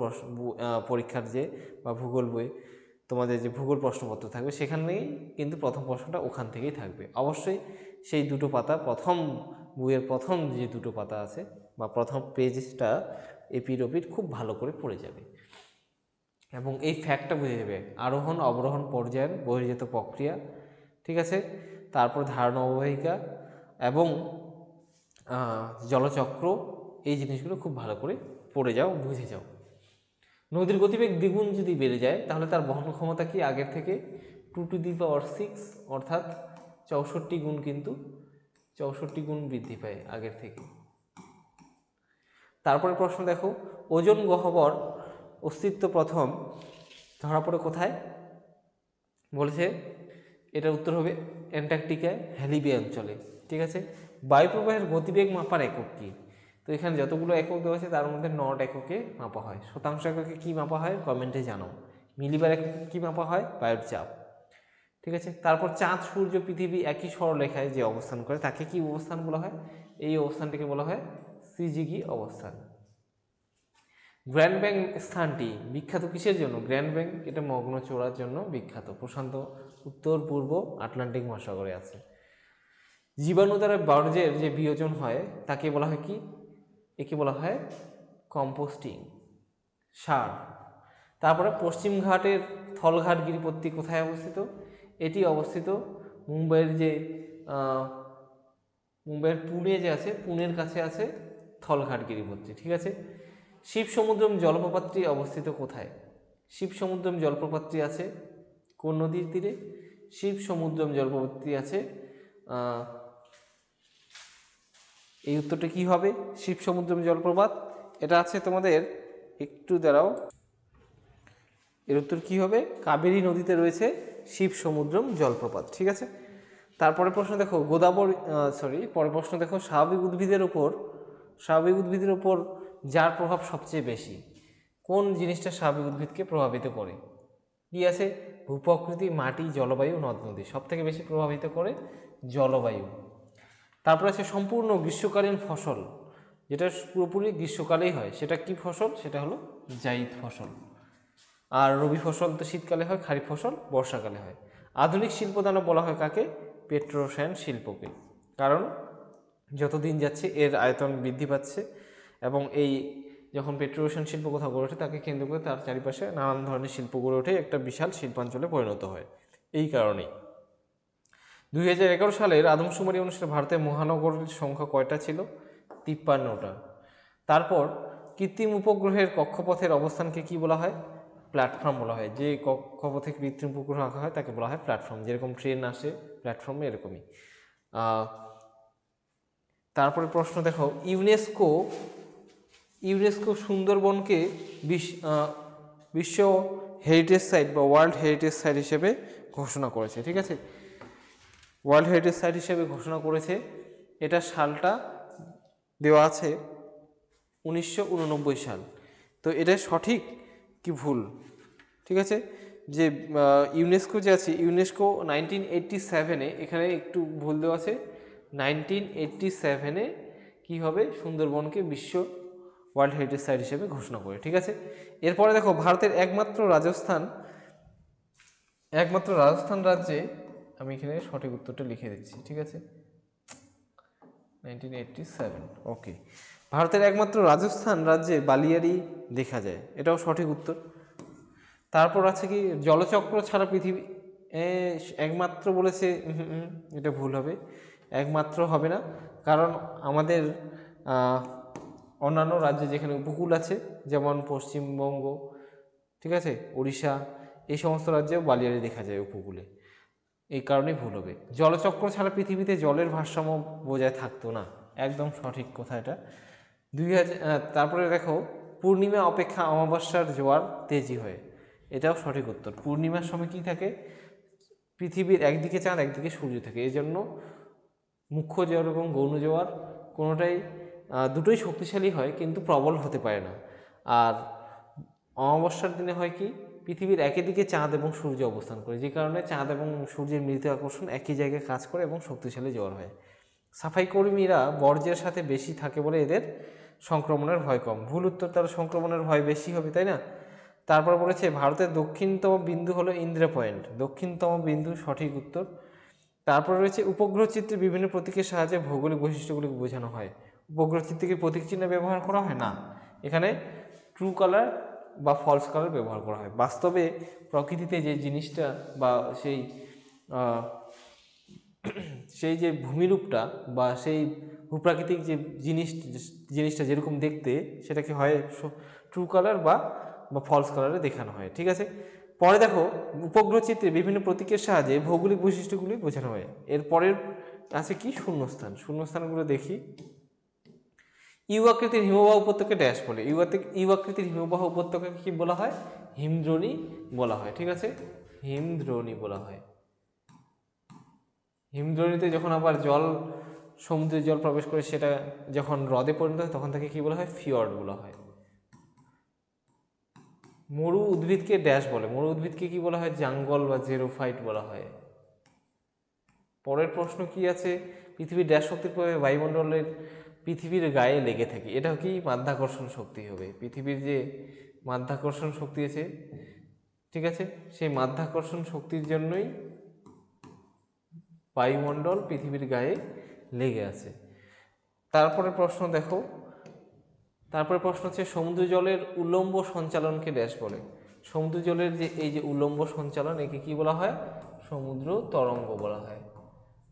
পরীক্ষার যে বা ভূগোল বই তোমাদের যে ভূগোল প্রশ্নপত্র থাকবে সেখানেই কিন্তু প্রথম প্রশ্নটা ওখান থেকেই থাকবে। অবশ্যই সেই দুটো পাতা, প্রথম বইয়ের প্রথম যে দুটো পাতা আছে বা প্রথম পেজটা এপিড ওপিড খুব ভালো করে পড়ে যাবে। এবং এই ফ্যাক্টটা বুঝে যাবে আরোহণ অবরোহণ পর্যায়ের বহির্জাত প্রক্রিয়া, ঠিক আছে। তারপর ধারণ অববাহিকা এবং জলচক্র, এই জিনিসগুলো খুব ভালো করে পড়ে যাও, বুঝে যাও। নদীর গতিবেগ দ্বিগুণ যদি বেড়ে যায় তাহলে তার বহন ক্ষমতা কি আগের থেকে 2⁶, অর্থাৎ 64 গুণ, কিন্তু 64 গুণ বৃদ্ধি পায় আগের থেকে। তারপরে প্রশ্ন দেখো, ওজোন গহ্বর অস্তিত্ব প্রথম ধরা পড়ে কোথায়? বলেছে এটার উত্তর হবে অ্যান্টার্কটিকায়, হ্যালিবে অঞ্চলে, ঠিক আছে। বায়ুপ্রবাহের গতিবেগ মাপার একক কি? তো এখানে যতগুলো একক দেওয়া আছে তার মধ্যে নট এককে মাপা হয়। শতাংশ এককে কী মাপা হয় কমেন্টে জানাও। মিলিবার এককে কী মাপা হয়? বায়ুর চাপ, ঠিক আছে। তারপর চাঁদ, সূর্য, পৃথিবী একই সরলরেখায় যে অবস্থান করে তাকে কি অবস্থান বলা হয়? এই অবস্থানটিকে বলা হয় সিজিগি অবস্থান। গ্র্যান্ড ব্যাংক স্থানটি বিখ্যাত কিসের জন্য? গ্র্যান্ড ব্যাংক এটা মগ্নচূড়ার জন্য বিখ্যাত, প্রশান্ত উত্তর পূর্ব আটলান্টিক মহাসাগরে আছে। জীবাণু দ্বারা বর্জ্যের যে বিয়োজন হয় তাকে বলা হয় কি? একে বলা হয় কম্পোস্টিং, সার। তারপরে পশ্চিম ঘাটের থলঘাট গিরিপথটি কোথায় অবস্থিত? এটি অবস্থিত মুম্বাইয়ের পুনে যে আছে, পুনের কাছে আছে থলঘাট গিরিপথটি, ঠিক আছে। শিবসমুদ্রম জলপ্রপাতটি অবস্থিত কোথায়? শিবসমুদ্রম জলপ্রপাতটি আছে কোন নদীর তীরে? শিবসমুদ্রম জলপ্রপাতটি আছে এই উত্তরটা কি হবে? শিবসমুদ্রম জলপ্রপাত এটা আছে তোমাদের, একটু দাঁড়াও, এর উত্তর কি হবে? কাবেরী নদীতে রয়েছে শিবসমুদ্রম জলপ্রপাত, ঠিক আছে। তারপরে প্রশ্ন দেখো পরের প্রশ্ন দেখো, স্বাভাবিক উদ্ভিদের উপর যার প্রভাব সবচেয়ে বেশি, কোন জিনিসটা স্বাভাবিক উদ্ভিদকে প্রভাবিত করে? কি আছে? ভূপ্রকৃতি, মাটি, জলবায়ু, নদ নদী। সব থেকে বেশি প্রভাবিত করে জলবায়ু। তারপরে আছে সম্পূর্ণ গ্রীষ্মকালীন ফসল, যেটা পুরোপুরি গ্রীষ্মকালেই হয়, সেটা কি ফসল? সেটা হলো জায়িদ ফসল। আর রবি ফসল তো শীতকালে হয়, খারিফ ফসল বর্ষাকালে হয়। আধুনিক শিল্পদানব বলা হয় কাকে? পেট্রোরসায়ন শিল্পকে, কারণ যতদিন যাচ্ছে এর আয়তন বৃদ্ধি পাচ্ছে এবং এই যখন পেট্রোরসায়ন শিল্প কোথাও গড়ে ওঠে তাকে কেন্দ্র করে তার চারিপাশে নানান ধরনের শিল্প গড়ে ওঠে, একটা বিশাল শিল্পাঞ্চলে পরিণত হয়। এই কারণেই 2011 সালের আদমশুমারি অনুসারে ভারতের মহানগরের সংখ্যা কয়টা ছিল? 53টা। তারপর কৃত্রিম উপগ্রহের কক্ষপথের অবস্থানকে কি বলা হয়? প্ল্যাটফর্ম বলা হয়। যে কক্ষপথে কৃত্রিম উপগ্রহ রাখা হয় তাকে বলা হয় প্ল্যাটফর্ম, যেরকম ট্রেন আসে প্ল্যাটফর্মে এরকমই। তারপরে প্রশ্ন দেখো, ইউনেস্কো সুন্দরবনকে বিশ্ব হেরিটেজ সাইট বা ওয়ার্ল্ড হেরিটেজ সাইট হিসেবে ঘোষণা করেছে, ঠিক আছে। ওয়ার্ল্ড হেরিটেজ সাইট হিসেবে ঘোষণা করেছে, এটা সালটা দেওয়া আছে 1989 সাল। তো এটা সঠিক কি ভুল? ঠিক আছে, যে ইউনেস্কো যে আছে, ইউনেস্কো 1987-এ, এখানে একটু ভুল দেওয়া আছে, 1987-এ কী হবে? সুন্দরবনকে বিশ্ব ওয়ার্ল্ড হেরিটেজ সাইট হিসেবে ঘোষণা করে, ঠিক আছে। এরপরে দেখো, ভারতের একমাত্র রাজস্থান রাজ্যে, আমি এখানে সঠিক উত্তরটা লিখে দিচ্ছি, ঠিক আছে, 1987, ওকে। ভারতের একমাত্র রাজস্থান রাজ্যে বালিয়াড়ি দেখা যায়, এটাও সঠিক উত্তর। তারপর আছে কি, জলচক্র ছাড়া পৃথিবী, একমাত্র বলেছে, এটা ভুল হবে, একমাত্র হবে না, কারণ আমাদের অন্যান্য রাজ্যে যেখানে উপকূল আছে, যেমন পশ্চিমবঙ্গ, ঠিক আছে, উড়িষ্যা, এই সমস্ত রাজ্যেও বালিয়াড়ি দেখা যায় উপকূলে, এই কারণেই ভুল হবে। জলচক্র ছাড়া পৃথিবীতে জলের ভারসাম্য বজায় থাকতো না, একদম সঠিক কথা এটা। 2000। তারপরে দেখো, পূর্ণিমা অপেক্ষা অমাবস্যার জোয়ার তেজি হয়, এটাও সঠিক উত্তর। পূর্ণিমার সময় কি থাকে? পৃথিবীর একদিকে চাঁদ একদিকে সূর্য থাকে, এই জন্য মুখ্য জোয়ার এবং গৌণ জোয়ার দুটোই শক্তিশালী হয়, কিন্তু প্রবল হতে পারে না। আর অমাবস্যার দিনে হয় কি, পৃথিবীর একই দিকে চাঁদ এবং সূর্য অবস্থান করে, যে কারণে চাঁদ এবং সূর্যের মৃত্যু আকর্ষণ একই জায়গায় কাজ করে এবং শক্তিশালী জোয়ার হয়। সাফাই কর্মীরা বর্জ্যের সাথে বেশি থাকে বলে এদের সংক্রমণের ভয় কম। ভুল উত্তর, তার সংক্রমণের ভয় বেশি হবে, তাই না? তারপর বলেছে ভারতের দক্ষিণতম বিন্দু হলো ইন্দিরা পয়েন্ট, দক্ষিণতম বিন্দু সঠিক উত্তর। তারপর রয়েছে উপগ্রহ চিত্রে বিভিন্ন প্রতীকের সাহায্যে ভৌগোলিক বৈশিষ্ট্যগুলিকে বোঝানো হয়। উপগ্রহ চিত্রে কি প্রতীক চিহ্ন ব্যবহার করা হয় না, এখানে ট্রু কালার বা ফলস কালার ব্যবহার করা হয়। বাস্তবে প্রকৃতিতে যে জিনিসটা বা সেই যে ভূমিরূপটা বা সেই ভূপ্রাকৃতিক যে জিনিসটা যেরকম দেখতে, সেটাকে হয় ট্রু কালার বা ফলস কালারে দেখানো হয়। ঠিক আছে, পরে দেখো উপগ্রহ চিত্রে বিভিন্ন প্রতীকের সাহায্যে ভৌগোলিক বৈশিষ্ট্যগুলি বোঝানো হয়। এর পরের আছে কি শূন্যস্থান। শূন্যস্থানগুলো দেখি। ইউ আকৃতির হিমবাহ উপত্যকা ড্যাশ বলে। ইউ আকৃতির হিমবাহ উপত্যকাকে কি বলা হয়? হিমদ্রোণী বলা হয়। ঠিক আছে, হিমদ্রোণী বলা হয়। হিমদ্রোণীতে যখন আবার জল, সমুদ্রের জল প্রবেশ করে সেটা যখন হ্রদে পরিণত হয় তখন তাকে কি বলা হয়? ফিয়র্ড বলা হয়। মরু উদ্ভিদকে ড্যাশ বলে। মরু উদ্ভিদকে কি বলা হয়? জাঙ্গল বা জেরোফাইট বলা হয়। পরের প্রশ্ন কি আছে? পৃথিবীর ড্যাশ শক্তির প্রভাবে বায়ুমণ্ডলের পৃথিবীর গায়ে লেগে থাকে। এটাও কি মাধ্যাকর্ষণ শক্তি হবে। পৃথিবীর যে মাধ্যাকর্ষণ শক্তি আছে, ঠিক আছে, সেই মাধ্যাকর্ষণ শক্তির জন্যই বায়ুমণ্ডল পৃথিবীর গায়ে লেগে আছে। তারপরে প্রশ্ন দেখো, তারপরে প্রশ্ন হচ্ছে সমুদ্র জলের উল্লম্ব সঞ্চালনকে ড্যাশ বলে। সমুদ্র জলের যে এই যে উল্লম্ব সঞ্চালন, একে কি বলা হয়? সমুদ্র তরঙ্গ বলা হয়।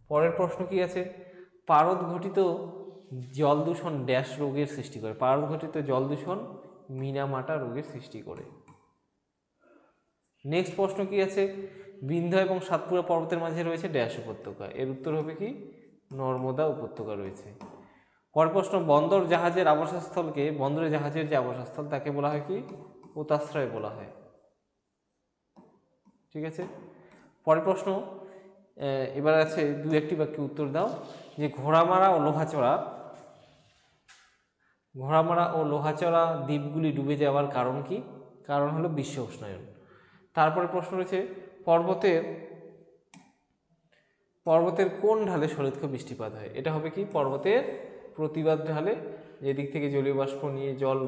পরের প্রশ্ন কি আছে? পারদ ঘটিত জল দূষণ ড্যাশ রোগের সৃষ্টি করে। পারদ ঘটিত জল দূষণ মিনামাটা রোগের সৃষ্টি করে। নেক্সট প্রশ্ন কি আছে? বিন্ধ্য এবং সাতপুরা পর্বতের মাঝে রয়েছে ড্যাশ উপত্যকা। এর উত্তর হবে কি? নর্মদা উপত্যকা রয়েছে। পরের প্রশ্ন, বন্দর জাহাজের আবাসস্থলকে, বন্দরে জাহাজের যে আবাসস্থল তাকে বলা হয় কি? পোতাশ্রয় বলা হয়। ঠিক আছে, পরের প্রশ্ন এবার আছে দু একটি বাক্যে উত্তর দাও। যে ঘোড়ামারা ও লোহাচড়া দ্বীপগুলি ডুবে যাওয়ার কারণ কি? কারণ হলো বিশ্ব উষ্ণায়ন। তারপরে প্রশ্ন রয়েছে পর্বতের কোন ঢালে শরৎকালে বৃষ্টিপাত হয়? এটা হবে কি? পর্বতের প্রতিবাদ ঢালে, যেদিক থেকে জলীয় বাষ্প নিয়ে জল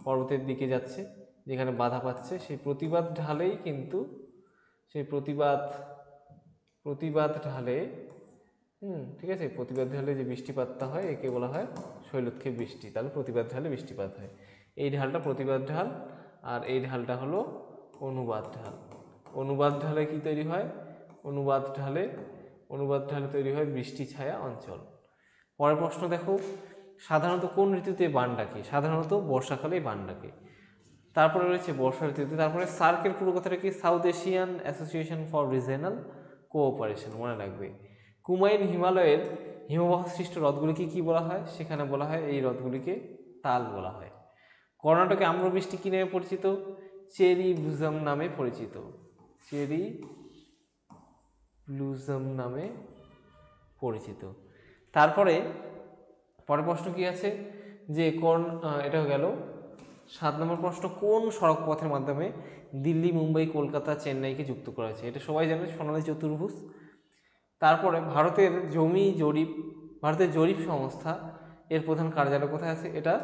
পর্বতের দিকে যাচ্ছে, যেখানে বাধা পাচ্ছে, সেই প্রতিবাদ ঢালেই কিন্তু, সেই প্রতিবাদ ঢালে, ঠিক আছে, প্রতিবাদ ঢালে যে বৃষ্টিপাতটা হয় একে বলা হয় শৈলক্ষেপ বৃষ্টি। তাহলে প্রতিবাদ ঢালে বৃষ্টিপাত হয়। এই ঢালটা প্রতিবাদ ঢাল, আর এই ঢালটা হলো অনুবাদ ঢাল। অনুবাদ ঢালে কি তৈরি হয়? অনুবাদ ঢালে তৈরি হয় বৃষ্টি ছায়া অঞ্চল। পরের প্রশ্ন দেখো, সাধারণত কোন ঋতুতে বান ডাকে? সাধারণত বর্ষাকালে বান ডাকে। তারপরে রয়েছে বর্ষা ঋতুতে। তারপরে সার্কের পুরো কথাটা কি? South Asian association for regional cooperation, মনে রাখবে। কুমায়ুন হিমালয়ের হিমবাহ সৃষ্ট হ্রদগুলিকে কি বলা হয়? সেখানে বলা হয় এই হ্রদগুলিকে তাল বলা হয়। কর্ণাটকে আম্রবৃষ্টি কি নামে পরিচিত? চেরি ব্লুজম নামে পরিচিত। চেরি ব্লুজম নামে পরিচিত। তারপরে পরের প্রশ্ন কি আছে? যে এটা গেল 7 নম্বর প্রশ্ন, কোন সড়ক পথের মাধ্যমে দিল্লি, মুম্বাই, কলকাতা, চেন্নাইকে যুক্ত করা হয়েছে? এটা সবাই জানে, সোনালী চতুর্ভুজ। তারপরে ভারতের জরিপ সংস্থা এর প্রধান কার্যালয় কোথায় আছে? এটা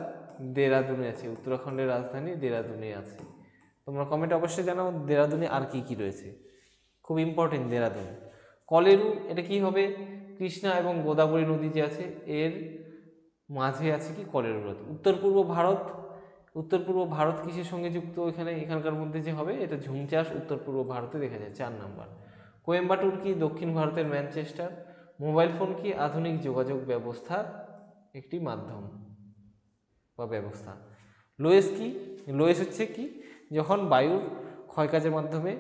দেরাদুনে আছে। উত্তরাখণ্ডের রাজধানী দেরাদুনে আছে। তোমরা কমেন্টে অবশ্যই জানাও দেরাদুনে আর কি কি রয়েছে, খুব ইম্পর্টেন্ট দেরাদুন। কলেরু, এটা কি হবে? কৃষ্ণা এবং গোদাবরী নদী যে আছে এর মাঝে আছে কি? কলেরু নদী। উত্তর পূর্ব ভারত কিসের সঙ্গে যুক্ত? এখানকার মধ্যে যে হবে এটা ঝুম চাষ উত্তর পূর্ব ভারতে দেখা যায়। 4 নাম্বার। কোয়েম্বাটুর কি? দক্ষিণ ভারতের ম্যানচেস্টার। মোবাইল ফোন কি? আধুনিক যোগাযোগ ব্যবস্থার একটি মাধ্যম বা ব্যবস্থা। লোয়েস কি? লোয়েস হচ্ছে কি? যখন বায়ুর ক্ষয়কাজের মাধ্যমে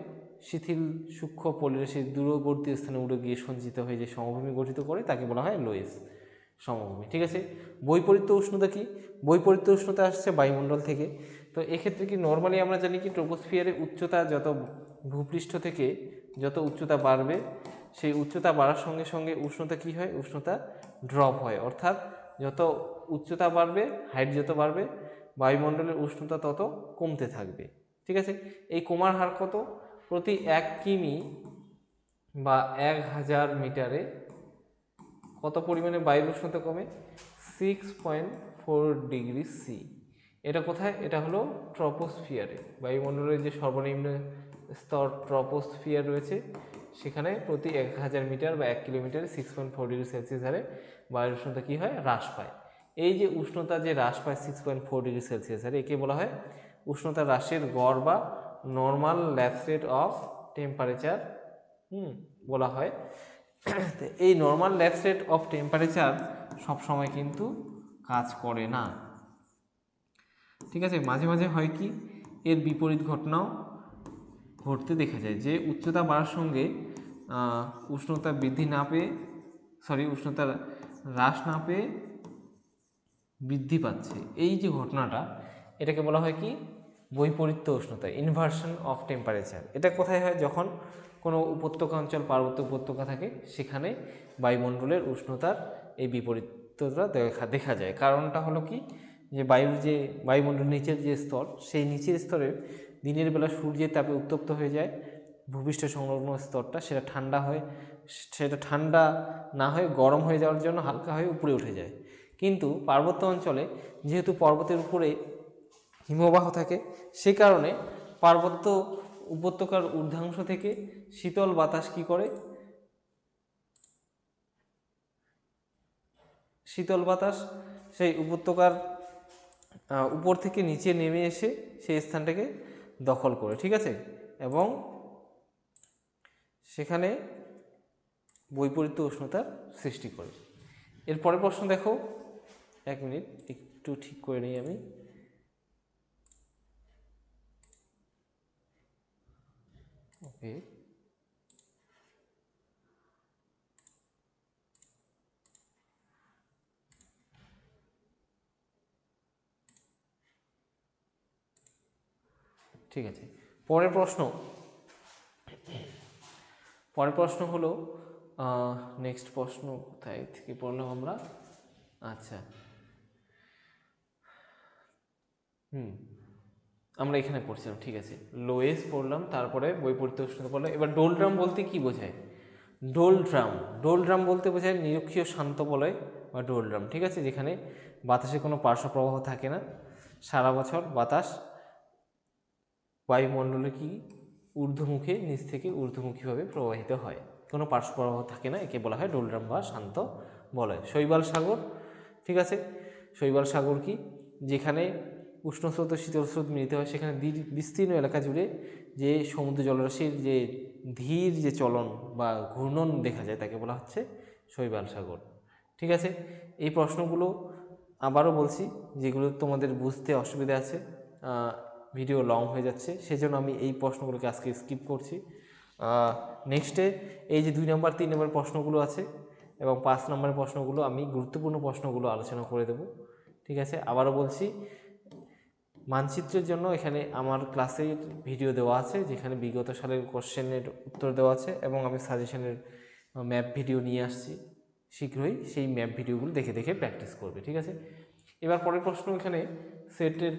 শিথিল সূক্ষ্ম পলিরাশির দূরবর্তী স্থানে উড়ে গিয়ে সঞ্চিত হয়ে যে সমভূমি গঠিত করে তাকে বলা হয় লোয়েস সমভূমি। ঠিক আছে, বৈপরীত্য উষ্ণতা কি? বৈপরীত্য উষ্ণতা আসছে বায়ুমণ্ডল থেকে। তো এক্ষেত্রে কি নর্মালি আমরা জানি কি ট্রপোস্ফিয়ারের উচ্চতা যত ভূপৃষ্ঠ থেকে যত উচ্চতা বাড়বে, সেই উচ্চতা বাড়ার সঙ্গে সঙ্গে উষ্ণতা কি হয়? উষ্ণতা ড্রপ হয়। অর্থাৎ যত উচ্চতা বাড়বে, হাইট যত বাড়বে, বায়ুমণ্ডলের উষ্ণতা তত কমতে থাকবে। ঠিক আছে, এই কমার হার কত? প্রতি 1 কিমি বা 1000 মিটারে কত পরিমাণে বায়ুর উষ্ণতা কমে? 6.4 ডিগ্রি সি। এটা কোথায়? এটা হলো ট্রপোস্ফিয়ারে। বায়ুমণ্ডলের যে সর্বনিম্ন স্তর ট্রপোস্ফিয়ার রয়েছে সেখানে প্রতি 1000 মিটার বা 1 কিলোমিটারে 6.4 ডিগ্রি সেলসিয়াস হারে বায়ুর উষ্ণতা কী হয়? হ্রাস পায়। এই যে উষ্ণতা যে হ্রাস পায় 6.4 ডিগ্রি সেলসিয়াস হারে, একে বলা হয় উষ্ণতা হ্রাসের গড় বা normal lapse rate of temperature বলা হয়। তো এই normal lapse rate of temperature সবসময় কিন্তু কাজ করে না, ঠিক আছে। মাঝে মাঝে হয় কি, এর বিপরীত ঘটনাও ঘটতে দেখা যায়, যে উচ্চতা বাড়ার সঙ্গে উষ্ণতা বৃদ্ধি না পেয়ে উষ্ণতা হ্রাস না পেয়ে বৃদ্ধি পাচ্ছে। এই যে ঘটনাটা, এটাকে বলা হয় কি, বৈপরীত্য উষ্ণতা, ইনভার্সন অফ টেম্পারেচার। এটা কোথায় হয়? যখন কোনো উপত্যকা অঞ্চল, পার্বত্য উপত্যকা থাকে, সেখানে বায়ুমণ্ডলের উষ্ণতার এই বিপরীতটা দেখা যায়। কারণটা হলো কি, যে বায়ুমণ্ডলের নিচের যে স্তর, সেই নিচের স্তরের দিনের বেলা সূর্যের তাপে উত্তপ্ত হয়ে যায় ভূপৃষ্ঠ সংলগ্ন স্তরটা, সেটা ঠান্ডা না হয়ে গরম হয়ে যাওয়ার জন্য হালকা হয়ে উপরে উঠে যায়। কিন্তু পার্বত্য অঞ্চলে যেহেতু পর্বতের উপরে হিমবাহ থাকে, সে কারণে পার্বত্য উপত্যকার ঊর্ধ্বাংশ থেকে শীতল বাতাস কি করে, শীতল বাতাস সেই উপত্যকার উপর থেকে নিচে নেমে এসে সেই স্থানটাকে দখল করে, ঠিক আছে, এবং সেখানে বৈপরীত্য উষ্ণতার সৃষ্টি করে। এর পরের প্রশ্ন দেখো, 1 মিনিট একটু ঠিক করে নিই আমি। ওকে, ঠিক আছে। পরের প্রশ্ন হলো, নেক্সট প্রশ্ন কোথায় থেকে পড়লাম আমরা? আচ্ছা, আমরা এখানে পড়ছিলাম, ঠিক আছে। লোয়েস পড়লাম, তারপরে বৈপরীত্য উষ্ণতা পড়লাম। এবার ডোলড্রাম বলতে কি বোঝায়? ডোলড্রাম বলতে বোঝায় নিরক্ষীয় শান্ত বলয় বা ডোলড্রাম, ঠিক আছে, যেখানে বাতাসে কোনো পার্শ্ব প্রবাহ থাকে না, সারা বছর বাতাস বায়ুমণ্ডলে কি ঊর্ধ্বমুখে, নিচ থেকে ঊর্ধ্বমুখীভাবে প্রবাহিত হয়, কোনো পার্শ্ব প্রবাহ থাকে না, একে বলা হয় ডোলড্রাম বা শান্ত বলয়। শৈবাল সাগর, ঠিক আছে, শৈবাল সাগর কি, যেখানে উষ্ণ স্রোত ও শীতল স্রোত মিলিত হয়, সেখানে বিস্তীর্ণ এলাকা জুড়ে যে সমুদ্র জলরাশির যে ধীর যে চলন বা ঘূর্ণন দেখা যায়, তাকে বলা হচ্ছে শৈবাল সাগর, ঠিক আছে। এই প্রশ্নগুলো আবারও বলছি, যেগুলো তোমাদের বুঝতে অসুবিধা আছে, ভিডিও লং হয়ে যাচ্ছে, সেজন্য আমি এই প্রশ্নগুলোকে আজকে স্কিপ করছি। নেক্সটে এই যে 2 নম্বর 3 নম্বর প্রশ্নগুলো আছে এবং 5 নম্বরের প্রশ্নগুলো, আমি গুরুত্বপূর্ণ প্রশ্নগুলো আলোচনা করে দেব, ঠিক আছে। আবারও বলছি, মানচিত্রের জন্য এখানে আমার ক্লাসের ভিডিও দেওয়া আছে, যেখানে বিগত সালের কোশ্চেনের উত্তর দেওয়া আছে, এবং আমি সাজেশনের ম্যাপ ভিডিও নিয়ে আসছি শীঘ্রই, সেই ম্যাপ ভিডিওগুলো দেখে দেখে প্র্যাকটিস করবে, ঠিক আছে। এবার পরের প্রশ্ন, এখানে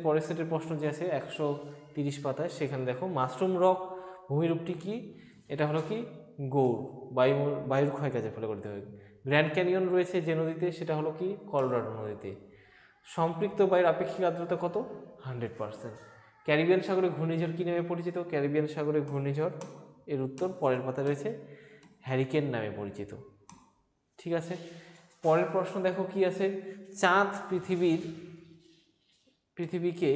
পরের সেটের প্রশ্ন যে আছে 130 পাতায়, সেখানে দেখো, মাশরুম রক ভূমিরূপটি কি? এটা হলো কি, গৌড়, বায়ুর ক্ষয়কাজের ফলে গঠিত হয়। গ্র্যান্ড ক্যানিয়ন রয়েছে যে নদীতে, সেটা হলো কি, কলোরাডো নদীতে। সম্পৃক্ত বায়ুর আপেক্ষিক আর্দ্রতা কত? 100%। ক্যারিবিয়ান সাগরে ঘূর্ণিঝড় কী নামে পরিচিত? ক্যারিবিয়ান সাগরে ঘূর্ণিঝড়, এর উত্তর পরের পাতা রয়েছে, হ্যারিকেন নামে পরিচিত, ঠিক আছে। পরের প্রশ্ন দেখো কি আছে, চাঁদ পৃথিবীকে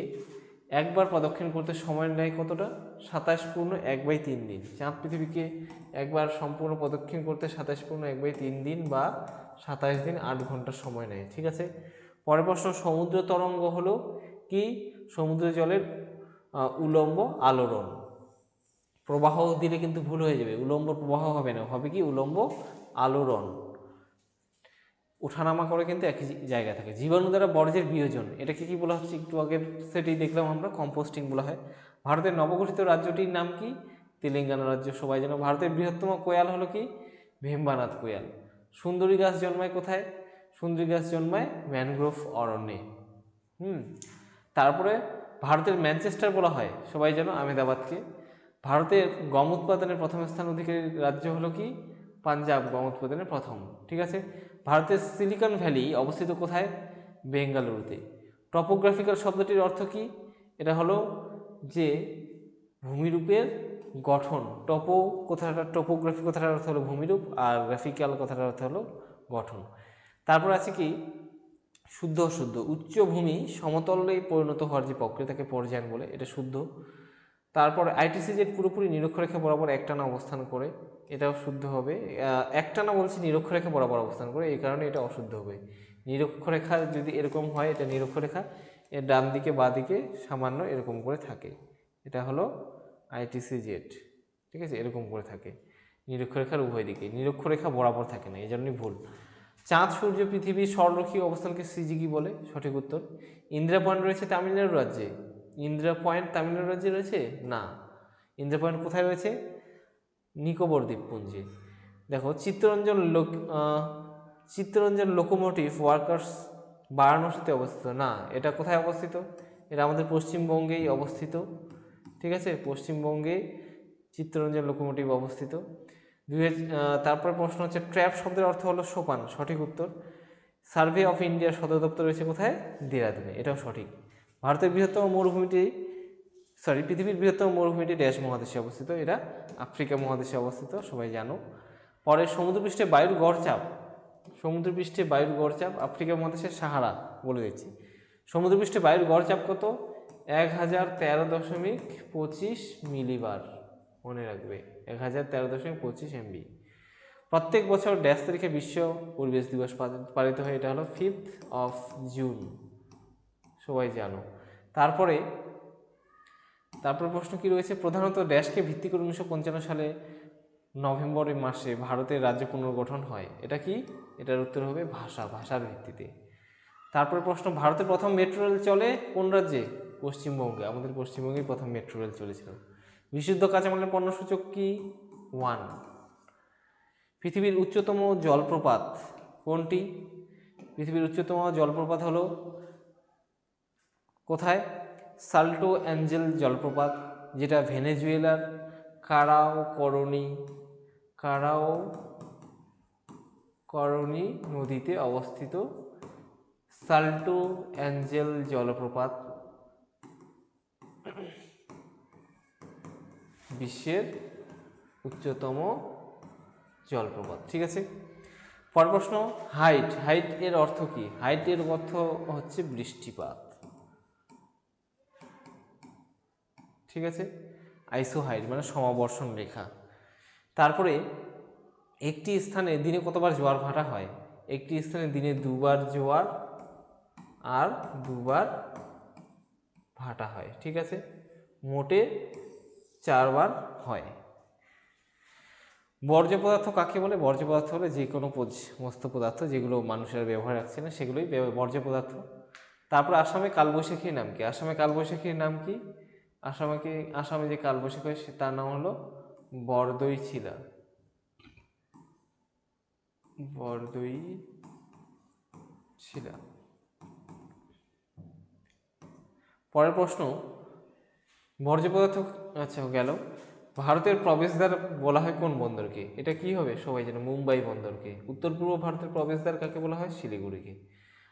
একবার প্রদক্ষিণ করতে সময় নেয় কতটা? 27+1/3 দিন। চাঁদ পৃথিবীকে একবার সম্পূর্ণ প্রদক্ষিণ করতে 27+1/3 দিন বা 27 দিন 8 ঘন্টা সময় নেয়, ঠিক আছে। পরের প্রশ্ন, সমুদ্র তরঙ্গ হলো কি? সমুদ্র জলের উলম্ব আলোড়ন। প্রবাহ দিলে কিন্তু ভুল হয়ে যাবে, উলম্ব প্রবাহ হবে না, হবে কি, উলম্ব আলোড়ন। ওঠানামা করে কিন্তু একই জায়গায় থাকে। জীবাণু দ্বারা বর্জ্যের বিয়োজন, এটাকে কি বলা হচ্ছে? একটু আগের সেটাই দেখলাম আমরা, কম্পোস্টিং বলা হয়। ভারতের নবগঠিত রাজ্যটির নাম কি? তেলেঙ্গানা রাজ্য। সবাই জানো। ভারতের বৃহত্তম কোয়াল হলো কি? ভেম্বানাথ কোয়াল। সুন্দরী গাছ জন্মায় কোথায়? সুন্দরী গাছ জন্মায় ম্যানগ্রোভ অরণ্যে। তারপরে ভারতের ম্যানচেস্টার বলা হয়, সবাই জানো, আহমেদাবাদকে। ভারতের গম উৎপাদনের প্রথম স্থান অধিকারী রাজ্য হলো কি? পাঞ্জাব, গম উৎপাদনের প্রথম, ঠিক আছে। ভারতের সিলিকন ভ্যালি অবস্থিত কোথায়? বেঙ্গালুরুতে। টপোগ্রাফিক্যাল শব্দটির অর্থ কি? এটা হলো যে ভূমিরূপের গঠন। টোপোগ্রাফি কথাটার অর্থ হলো ভূমিরূপ, আর গ্রাফিক্যাল কথাটার অর্থ হলো গঠন। তারপর আছে কি, শুদ্ধ অশুদ্ধ, উচ্চভূমি সমতলে পরিণত হওয়ার যে প্রক্রিয়া তাকে পর্যায়ন বলে, এটা শুদ্ধ। তারপর আইটিসিজেড পুরোপুরি নিরক্ষরেখা বরাবর একটানা অবস্থান করে, এটাও শুদ্ধ হবে। একটানা বলছি নিরক্ষরেখা বরাবর অবস্থান করে, এই কারণে এটা অশুদ্ধ হবে। নিরক্ষরেখা যদি এরকম হয় এটা নিরক্ষরেখা, এর ডান দিকে বাঁ দিকে সামান্য এরকম করে থাকে, এটা হলো আইটিসিজেড। ঠিক আছে, এরকম করে থাকে নিরক্ষরেখার উভয় দিকে, নিরক্ষরেখা বরাবর থাকে না, এই জন্যই ভুল। চাঁদ সূর্য পৃথিবীর সরলরৈখিক অবস্থানকে সিজিগি বলে, সঠিক উত্তর। ইন্দিরা পয়েন্ট রয়েছে তামিলনাড়ু রাজ্যে। ইন্দিরা পয়েন্ট তামিলনাড়ু রাজ্যে রয়েছে না, ইন্দিরা পয়েন্ট কোথায় রয়েছে? নিকোবর দ্বীপপুঞ্জে। দেখো চিত্তরঞ্জন লোকোমোটিভ ওয়ার্কার্স বারাণসীতে অবস্থিত না, এটা কোথায় অবস্থিত? এটা আমাদের পশ্চিমবঙ্গেই অবস্থিত। ঠিক আছে, পশ্চিমবঙ্গে চিত্তরঞ্জন লোকোমোটিভ অবস্থিত। তারপরে প্রশ্ন হচ্ছে ট্র্যাপ শব্দের অর্থ হলো সোপান, সঠিক উত্তর। সার্ভে অফ ইন্ডিয়ার সদর দপ্তর রয়েছে কোথায়? দেরাদুনে, এটাও সঠিক। ভারতের বৃহত্তম মরুভূমিটি পৃথিবীর বৃহত্তম মরুভূমিটি ড্যাশ মহাদেশে অবস্থিত, এটা আফ্রিকা মহাদেশে অবস্থিত, সবাই জানো। পরে সমুদ্রপৃষ্ঠে বায়ুর গড় চাপ আফ্রিকা মহাদেশের সাহারা বলে দিচ্ছি। সমুদ্রপৃষ্ঠে বায়ুর গড় চাপ কত? 1013.25 মিলিবার, মনে রাখবে 1013.25 MB। প্রত্যেক বছর ড্যাশ তারিখে বিশ্ব পরিবেশ দিবস পালিত হয়, এটা হলো 5th জুন, সবাই জানো। তারপরে প্রশ্ন কি রয়েছে? প্রধানত ড্যাশকে ভিত্তি করে 1955 সালে নভেম্বর মাসে ভারতের রাজ্য পুনর্গঠন হয়, এটা কি? এটার উত্তর হবে ভাষার ভিত্তিতে। তারপরে প্রশ্ন, ভারতের প্রথম মেট্রো রেল চলে কোন রাজ্যে? পশ্চিমবঙ্গে, আমাদের পশ্চিমবঙ্গেই প্রথম মেট্রো রেল চলেছিল। বিশুদ্ধ কাঁচামালের পণ্যসূচক কি? 1। পৃথিবীর উচ্চতম জলপ্রপাত কোনটি? পৃথিবীর উচ্চতম জলপ্রপাত হলো কোথায়? সাল্টো অ্যাঞ্জেল জলপ্রপাত, যেটা ভেনেজুয়েলার কারাও নদীতে অবস্থিত। সাল্টো অ্যাঞ্জেল জলপ্রপাত বিশ্বের উচ্চতম জলপ্রপাত। ঠিক আছে, পরের প্রশ্ন, হাইট এর অর্থ কি? হাইট এর অর্থ হচ্ছে বৃষ্টিপাত। ঠিক আছে, আইসো হাইট মানে সমাবর্ষণ রেখা। তারপরে একটি স্থানে দিনে কতবার জোয়ার ভাটা হয়? একটি স্থানে দিনে 2বার জোয়ার আর 2বার ভাটা হয়। ঠিক আছে, মোটে 4বার হয়। বর্জ্য পদার্থ কাকে বলে? বর্জ্য পদার্থ হলে যে কোনো সমস্ত পদার্থ যেগুলো মানুষের ব্যবহার রাখছে না, সেগুলোই বর্জ্য পদার্থ। তারপর আসামে কালবৈশাখীর নাম কি? আসামে যে কালবৈশাখী হয় তার নাম হলো বরদইছিলা। পরের প্রশ্ন, বর্জ্য পদার্থ আচ্ছা গেল। ভারতের প্রবেশদ্বার বলা হয় কোন বন্দরকে? এটা কি হবে? সবাই জানে মুম্বাই বন্দরকে। উত্তর পূর্ব ভারতের প্রবেশদ্বার কাকে বলা হয়? শিলিগুড়িকে।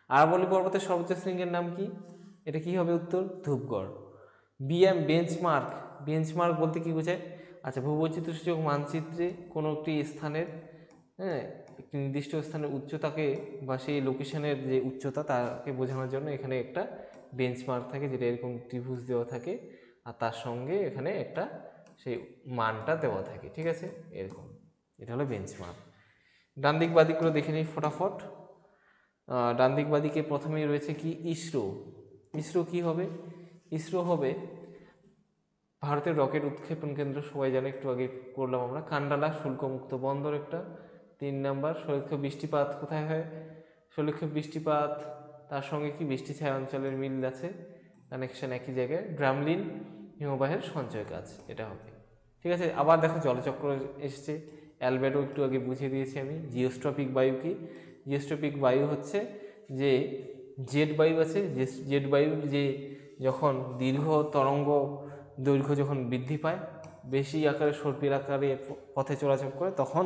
আরাবল্লী পর্বতের সর্বোচ্চ শৃঙ্গের নাম কি? এটা কি হবে উত্তর? ধূপগড়। বেঞ্চমার্ক বলতে কি বোঝায়? আচ্ছা, ভূবৈচিত্র্য সূচক মানচিত্রে কোনো একটি স্থানের একটি নির্দিষ্ট স্থানের উচ্চতাকে বা সেই লোকেশনের যে উচ্চতা তাকে বোঝানোর জন্য এখানে একটা বেঞ্চমার্ক থাকে, যেটা এরকম ত্রিভুজ দেওয়া থাকে আর তার সঙ্গে এখানে একটা সেই মানটা দেওয়া থাকে। ঠিক আছে, এরকম, এটা হলো বেঞ্চমার্ক। ডান দিক বাদিকগুলো দেখে নিই ফটাফট। ডান দিক বাদিকে প্রথমেই রয়েছে কি? ইসরো কি হবে? ইসরো হবে ভারতের রকেট উৎক্ষেপণ কেন্দ্র, সবাই জানে, একটু আগে করলাম আমরা। কান্ডালা শুল্কমুক্ত বন্দর একটা। 3 নাম্বার, সৌলক্ষ বৃষ্টিপাত কোথায় হয়? সৌলক্ষ বৃষ্টিপাত তার সঙ্গে কি বৃষ্টি ছায়া অঞ্চলের মিল আছে, কানেকশন একই জায়গায়। ড্রামলিন হিমবাহের সঞ্চয় কাজ, এটা হবে। ঠিক আছে, আবার দেখো জলচক্র এসছে। অ্যালবেডো একটু আগে বুঝিয়ে দিয়েছি আমি। জিওস্ট্রপিক বায়ু কি? জিওস্ট্রপিক বায়ু হচ্ছে যে জেট বায়ু আছে, জেট বায়ুর যে যখন দীর্ঘ তরঙ্গ দৈর্ঘ্য যখন বৃদ্ধি পায়, বেশি আকারে সর্পিল আকারে পথে চলাচল করে, তখন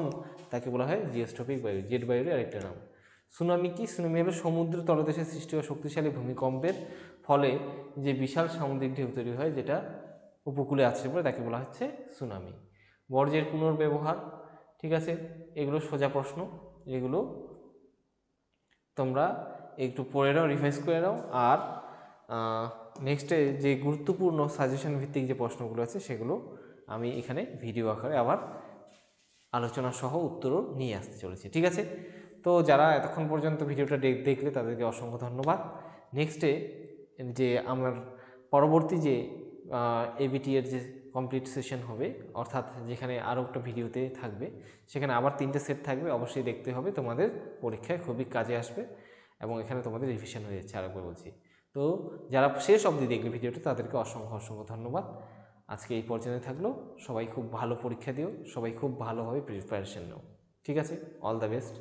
তাকে বলা হয় জিওস্ট্রপিক বায়ু, জেট বায়ুর আরেকটা নাম। সুনামি কি? সুনামি হলো সমুদ্র তলদেশে সৃষ্টি হওয়া শক্তিশালী ভূমিকম্পের ফলে যে বিশাল সামুদ্রিক ঢেউ তৈরি হয়, যেটা উপকূলে আছড়ে পড়ে, তাকে বলা হচ্ছে সুনামি। বর্জ্যের পুনর্ব্যবহার, ঠিক আছে, এগুলো সোজা প্রশ্ন, এগুলো তোমরা একটু পড়ে নাও, রিভাইজ করে নাও। আর নেক্সটে যে গুরুত্বপূর্ণ সাজেশন ভিত্তিক যে প্রশ্নগুলো আছে সেগুলো আমি এখানে ভিডিও আকারে আবার আলোচনা সহ উত্তরও নিয়ে আসতে চলেছি, ঠিক আছে? তো যারা এতক্ষণ পর্যন্ত ভিডিওটা দেখলে তাদেরকে অসংখ্য ধন্যবাদ। নেক্সটে যে আমার পরবর্তী যে এবিটি এর যে কমপ্লিট সেশন হবে, অর্থাৎ যেখানে আরও একটা ভিডিওতে থাকবে, সেখানে আবার 3টে সেট থাকবে, অবশ্যই দেখতে হবে, তোমাদের পরীক্ষায় খুবই কাজে আসবে এবং এখানে তোমাদের রিভিশন হয়ে যাচ্ছে, আরেকবার বলছি। তো যারা শেষ অবধি দেখবে ভিডিওটা তাদেরকে অসংখ্য অসংখ্য ধন্যবাদ। আজকে এই পর্যায়ে থাকলো। সবাই খুব ভালো পরীক্ষা দিও, সবাই খুব ভালোভাবে প্রিপারেশন নাও, ঠিক আছে? All the best.